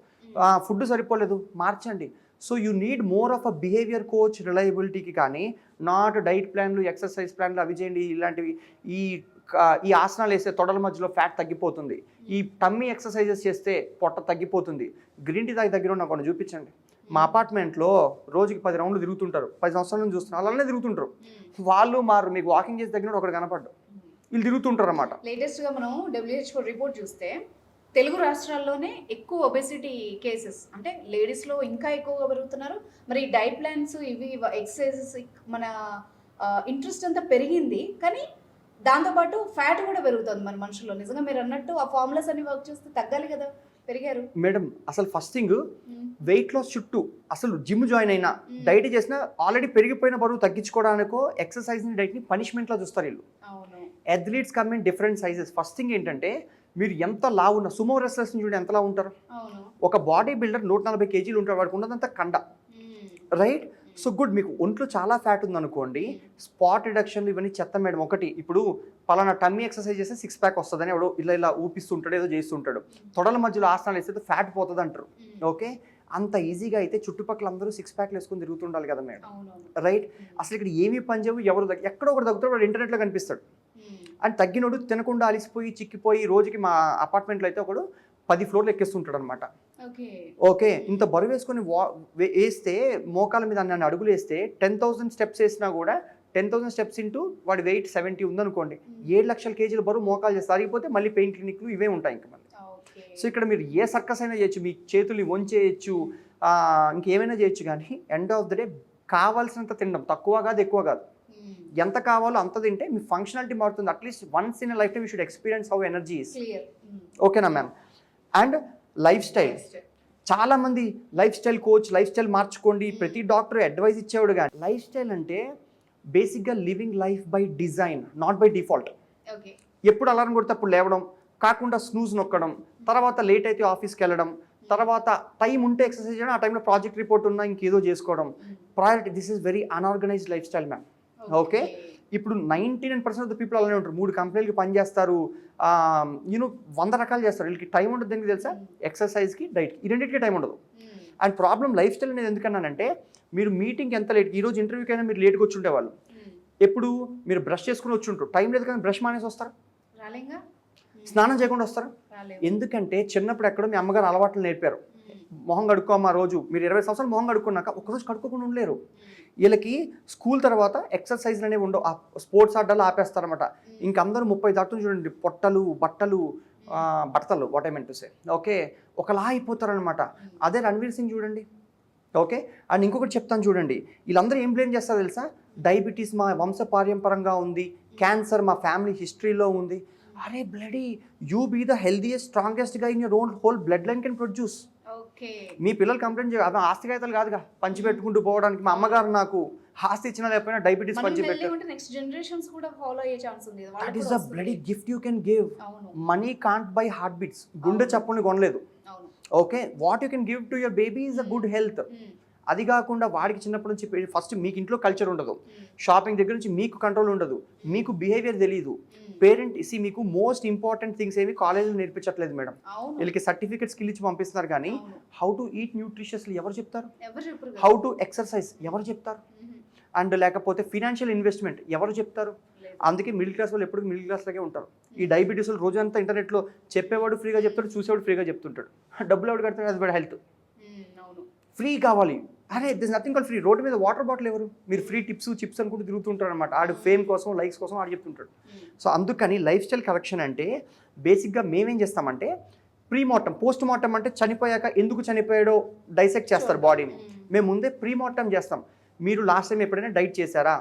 [SPEAKER 3] ఫుడ్ సరిపోలేదు, మార్చండి. So you need more of a behaviour coach రిలయబిలిటీకి, కానీ నాట్ డైట్ ప్లాన్లు, ఎక్సర్సైజ్ ప్లాన్లు అవి చేయండి ఇలాంటివి. ఈ ఆసనాలు వేస్తే తొడల మధ్యలో ఫ్యాట్ తగ్గిపోతుంది, ఈ టమ్మీ ఎక్సర్సైజెస్ చేస్తే పొట్ట తగ్గిపోతుంది. గ్రీన్ టీ దగ్గర నాకు కొన్ని చూపించండి. మా అపార్ట్మెంట్లో రోజుకి 10 రౌండ్లు తిరుగుతుంటారు, 10 సంవత్సరాల నుంచి చూస్తున్నారు, అలానే తిరుగుతుంటారు. వాళ్ళు మారు మీకు వాకింగ్ చేసి దగ్గర ఒకటి కనపడ్డు, వీళ్ళు తిరుగుతుంటారు అన్నమాట.
[SPEAKER 2] లేటెస్ట్గా మనం WHO రిపోర్ట్ చూస్తే తెలుగు రాష్ట్రాల్లోనే ఎక్కువ ఒబెసిటీ కేసెస్, అంటే లేడీస్లో ఇంకా ఎక్కువగా పెరుగుతున్నారు. మరి డైట్ ప్లాన్స్ ఇవి ఎక్సర్సైజెస్ మన ఇంట్రెస్ట్ అంతా పెరిగింది, కానీ దాంతోపాటు ఫ్యాట్ కూడా పెరుగుతుంది మన మనుషుల్లో. నిజంగా మీరు అన్నట్టు ఆ ఫార్ములాస్ అన్ని వర్క్ చేస్తే తగ్గాలి కదా, పెరిగారు
[SPEAKER 3] మేడం. అసలు ఫస్ట్ థింగ్ వెయిట్ లాస్ చుట్టూ అసలు జిమ్ జాయిన్ అయినా డైట్ చేసినా ఆల్రెడీ పెరిగిపోయిన బరువు తగ్గించుకోవడానికో ఎక్సర్సైజ్ని డైట్ని పనిష్మెంట్లో చూస్తారు వీళ్ళు. Athletes come in different sizes. First thing ఏంటంటే మీరు ఎంత లావు ఉన్న సుమో రెస్లర్స్ చూడండి ఎంత లావు ఉంటారు. ఒక బాడీ బిల్డర్ 140 కేజీలు ఉంటారు, వాడికి ఉన్నదంతా కండ, రైట్? So good. మీకు ఒంట్లో చాలా ఫ్యాట్ ఉందనుకోండి, స్పాట్ రిడక్షన్లు ఇవన్నీ చెత్త మేడం. ఒకటి, ఇప్పుడు పలానా టమ్మీ ఎక్సర్సైజ్ చేస్తే 6 ప్యాక్ వస్తుందని ఎవడో ఇలా ఊపిస్తుంటాడు, ఏదో చేస్తుంటాడు. తొడల మధ్యలో ఆసనాలు వేస్తే ఫ్యాట్ పోతుంది అంటారు. ఓకే, అంత ఈజీగా అయితే చుట్టుపక్కల అందరూ 6 ప్యాక్లు వేసుకొని తిరుగుతుండాలి కదా మేడం, రైట్? అసలు ఇక్కడ ఏమీ పనిచేయవు, ఎవరు ఎక్కడో ఒకటి తగ్గుతాడు, వాడు ఇంటర్నెట్లో కనిపిస్తాడు. అండ్ తగ్గినోడు తినకుండా అలిసిపోయి చిక్కిపోయి రోజుకి మా అపార్ట్మెంట్లో అయితే ఒకడు 10 ఫ్లోర్లు ఎక్కేస్తుంటాడు అనమాట. ఓకే, ఇంత బరువు వేసుకొని వేస్తే మోకాల మీద నన్ను అడుగులు వేస్తే 10,000 స్టెప్స్ వేసినా కూడా 10,000 స్టెప్స్ ఇంటూ వాడి వెయిట్ 70 ఉందనుకోండి, 7 లక్షల కేజీల బరువు మోకాలు చేస్తే అరిగిపోతే మళ్ళీ పెయిన్ క్లినిక్లు ఇవే ఉంటాయి ఇంకా మళ్ళీ. సో ఇక్కడ మీరు ఏ సర్కస్ అయినా చేయొచ్చు, మీ చేతుల్ని వంచేయచ్చు, ఇంకేమైనా చేయొచ్చు, కానీ ఎండ్ ఆఫ్ ద డే కావాల్సినంత తినడం, తక్కువ కాదు ఎక్కువ కాదు, ఎంత కావాలో అంత తింటే మీ ఫంక్షనాలిటీ మారుతుంది. At least once in life time you should experience how energy is. ఓకేనా మ్యామ్? అండ్ లైఫ్ స్టైల్, చాలామంది life style coach, life style మార్చుకోండి, ప్రతి డాక్టర్ అడ్వైస్ ఇచ్చేవాడు. కానీ లైఫ్ స్టైల్ అంటే బేసిక్గా living life by design, not by default.
[SPEAKER 2] Okay.
[SPEAKER 3] ఎప్పుడు alarm కొడితే అప్పుడు లేవడం, కాకుండా స్నూజ్ నొక్కడం, తర్వాత లేట్ అయితే ఆఫీస్కి వెళ్ళడం, తర్వాత టైం ఉంటే ఎక్సర్సైజ్ చేయడం, ఆ టైంలో ప్రాజెక్ట్ రిపోర్ట్ ఉన్నా ఇంకేదో చేసుకోవడం. Priority, this is very unorganised life style ma'am. Okay, ఇప్పుడు 99% ఆఫ్ ద పీపుల్ అలానే ఉంటారు. 3 కంపెనీలకి పనిచేస్తారు, యూనో 100 రకాలు చేస్తారు. వీళ్ళకి టైం ఉండదు. దేనికి తెలుసా? ఎక్సర్సైజ్కి, డైట్కి, ఈ రెండింటికి టైం ఉండదు. అండ్ ప్రాబ్లం లైఫ్ స్టైల్ అనేది ఎందుకన్నానంటే, మీరు మీటింగ్కి ఎంత లేట్, ఈరోజు ఇంటర్వ్యూకి అయినా మీరు లేట్గా వచ్చి ఉండేవాళ్ళు. ఎప్పుడు మీరు బ్రష్ చేసుకుని వచ్చి ఉంటారు, టైం లేదు కానీ బ్రష్ మానేసి వస్తారు, స్నానం చేయకుండా వస్తారు. ఎందుకంటే చిన్నప్పుడు ఎక్కడో మీ అమ్మగారు అలవాట్లు నేర్పారు. మొహం కడుక్కోమా రోజు. మీరు 20 సంవత్సరాలు మొహం కడుక్కున్నాక ఒకరోజు కడుక్కోకుండా ఉండలేరు. వీళ్ళకి స్కూల్ తర్వాత ఎక్సర్సైజ్లు అనేవి ఉండవు, స్పోర్ట్స్ ఆటలు ఆపేస్తారనమాట. ఇంకందరూ 30 దాటుని చూడండి, పొట్టలు, బట్టలు, what I meant to say, okay, ఒకలా అయిపోతారనమాట. అదే రణ్వీర్ సింగ్ చూడండి. ఓకే, అండ్ ఇంకొకటి చెప్తాను చూడండి, వీళ్ళందరూ ఏం బ్లేమ్ చేస్తారో తెలుసా? డయాబెటీస్ మా వంశపార్యంపరంగా ఉంది, క్యాన్సర్ మా ఫ్యామిలీ హిస్టరీలో ఉంది. అరే bloody, you be the healthiest strongest గా in your own whole blood line can produce. మీ పిల్లలు కంప్లైంట్ చేయాలి, అదే ఆస్తి కాగితాలు కాదుగా పంచి పెట్టుకుంటూ పోవడానికి. మా అమ్మగారు నాకు ఆస్తి ఇచ్చినా లేకపోయినా డయాబెటీస్ పంచి పెట్టారు.
[SPEAKER 2] నెక్స్ట్ జనరేషన్స్ కూడా ఫాలో అయ్యే ఛాన్స్ ఉంది.
[SPEAKER 3] That is the bloody gift you can give. Money can't buy heart beats. గుండె చప్పుల్ని కొనలేదు. Okay, what you can give to your baby is a good health. అది కాకుండా వాడికి చిన్నప్పటి నుంచి ఫస్ట్ మీకు ఇంట్లో కల్చర్ ఉండదు, షాపింగ్ దగ్గర నుంచి మీకు కంట్రోల్ ఉండదు, మీకు బిహేవియర్ తెలియదు. పేరెంట్ మీకు మోస్ట్ ఇంపార్టెంట్ థింగ్స్ ఏమి కాలేజీలో నేర్పించట్లేదు మేడం. వీళ్ళకి సర్టిఫికేట్ స్కిల్ ఇచ్చి పంపిస్తున్నారు కానీ హౌ టు ఈట్ న్యూట్రిషియస్లీ ఎవరు చెప్తారు? హౌ టు ఎక్సర్సైజ్ ఎవరు చెప్తారు? అండ్ లేకపోతే ఫినాన్షియల్ ఇన్వెస్ట్మెంట్ ఎవరు చెప్తారు? అందుకే మిడిల్ క్లాస్ వాళ్ళు ఎప్పుడు మిడిల్ క్లాస్ లాగే ఉంటారు. ఈ డయాబెటీస్ వాళ్ళు రోజంతా ఇంటర్నెట్లో చెప్పేవాడు ఫ్రీగా చెప్తాడు, చూసేవాడు ఫ్రీగా చెప్తుంటాడు. డబ్బులు ఎవరు కడతాడు? అది హెల్త్ ఫ్రీ కావాలి. అరే this nothing call free. Road మీద వాటర్ బాటిల్ ఎవరు? మీరు ఫ్రీ టిప్స్ చిప్స్ అనుకుంటూ తిరుగుతుంటారు అనమాట. ఆడు ఫేమ్ కోసం, లైక్స్ కోసం ఆడు చెప్తుంటాడు. సో అందుకని లైఫ్ స్టైల్ కరెక్షన్ అంటే బేసిక్గా మేమేం చేస్తామంటే, ప్రీ మార్టం, పోస్ట్ మార్టం అంటే చనిపోయాక ఎందుకు చనిపోయాడో డైసెక్ట్ చేస్తారు బాడీని. మేము ముందే ప్రీ మార్టం చేస్తాం. మీరు లాస్ట్ టైం ఎప్పుడైనా డైట్ చేశారా?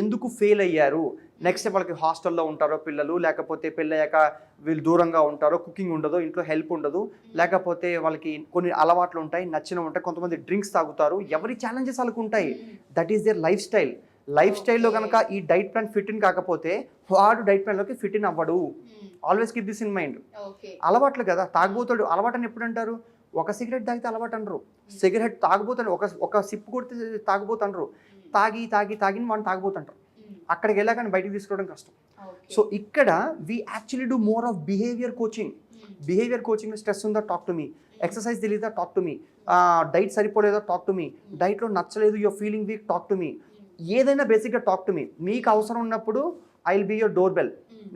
[SPEAKER 3] ఎందుకు ఫెయిల్ అయ్యారు? నెక్స్ట్ వాళ్ళకి హాస్టల్లో ఉంటారో పిల్లలు, లేకపోతే పెళ్ళయ్యాక వీళ్ళు దూరంగా ఉంటారో, కుకింగ్ ఉండదు, ఇంట్లో హెల్ప్ ఉండదు, లేకపోతే వాళ్ళకి కొన్ని అలవాట్లు ఉంటాయి, నచ్చినవి ఉంటాయి, కొంతమంది డ్రింక్స్ తాగుతారు. ఎవరి ఛాలెంజెస్ వాళ్ళకు ఉంటాయి. That is their life style. Life స్టైల్లో కనుక ఈ డైట్ ప్లాన్ ఫిట్ ఇన్ కాకపోతే వాడు డైట్ ప్లాన్లోకి ఫిట్ ఇన్ అవ్వడు. Always keep this in mind. అలవాట్లు కదా, తాగుబోతాడు అలవాటు అని ఎప్పుడు అంటారు? ఒక సిగరెట్ తాగితే అలవాటు అనరు. సిగరెట్ తాగుబోతాడు, ఒక సిప్ కొడితే తాగుబోతుంటారు. తాగి వాడిని తాగుబోతుంటారు. అక్కడికి వెళ్ళాక బయటికి తీసుకోవడం కష్టం. సో ఇక్కడ we actually do more of behaviour coaching. Behaviour coaching, stress ఉందా టాక్ టు మీ, ఎక్సర్సైజ్ తెలియదా టాక్ టు మీ, డైట్ సరిపోలేదా టాక్ టు మీ, డైట్లో నచ్చలేదు your feeling weak talk to me. ఏదైనా బేసిక్గా టాక్ టు మీ. మీకు అవసరం ఉన్నప్పుడు I will be your door bell.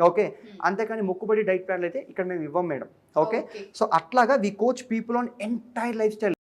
[SPEAKER 3] Okay, అంతేకాని మొక్కుబడి డైట్ ప్లాన్లు అయితే ఇక్కడ మేము ఇవ్వం మేడం. ఓకే, సో అట్లాగా we coach people on entire life style.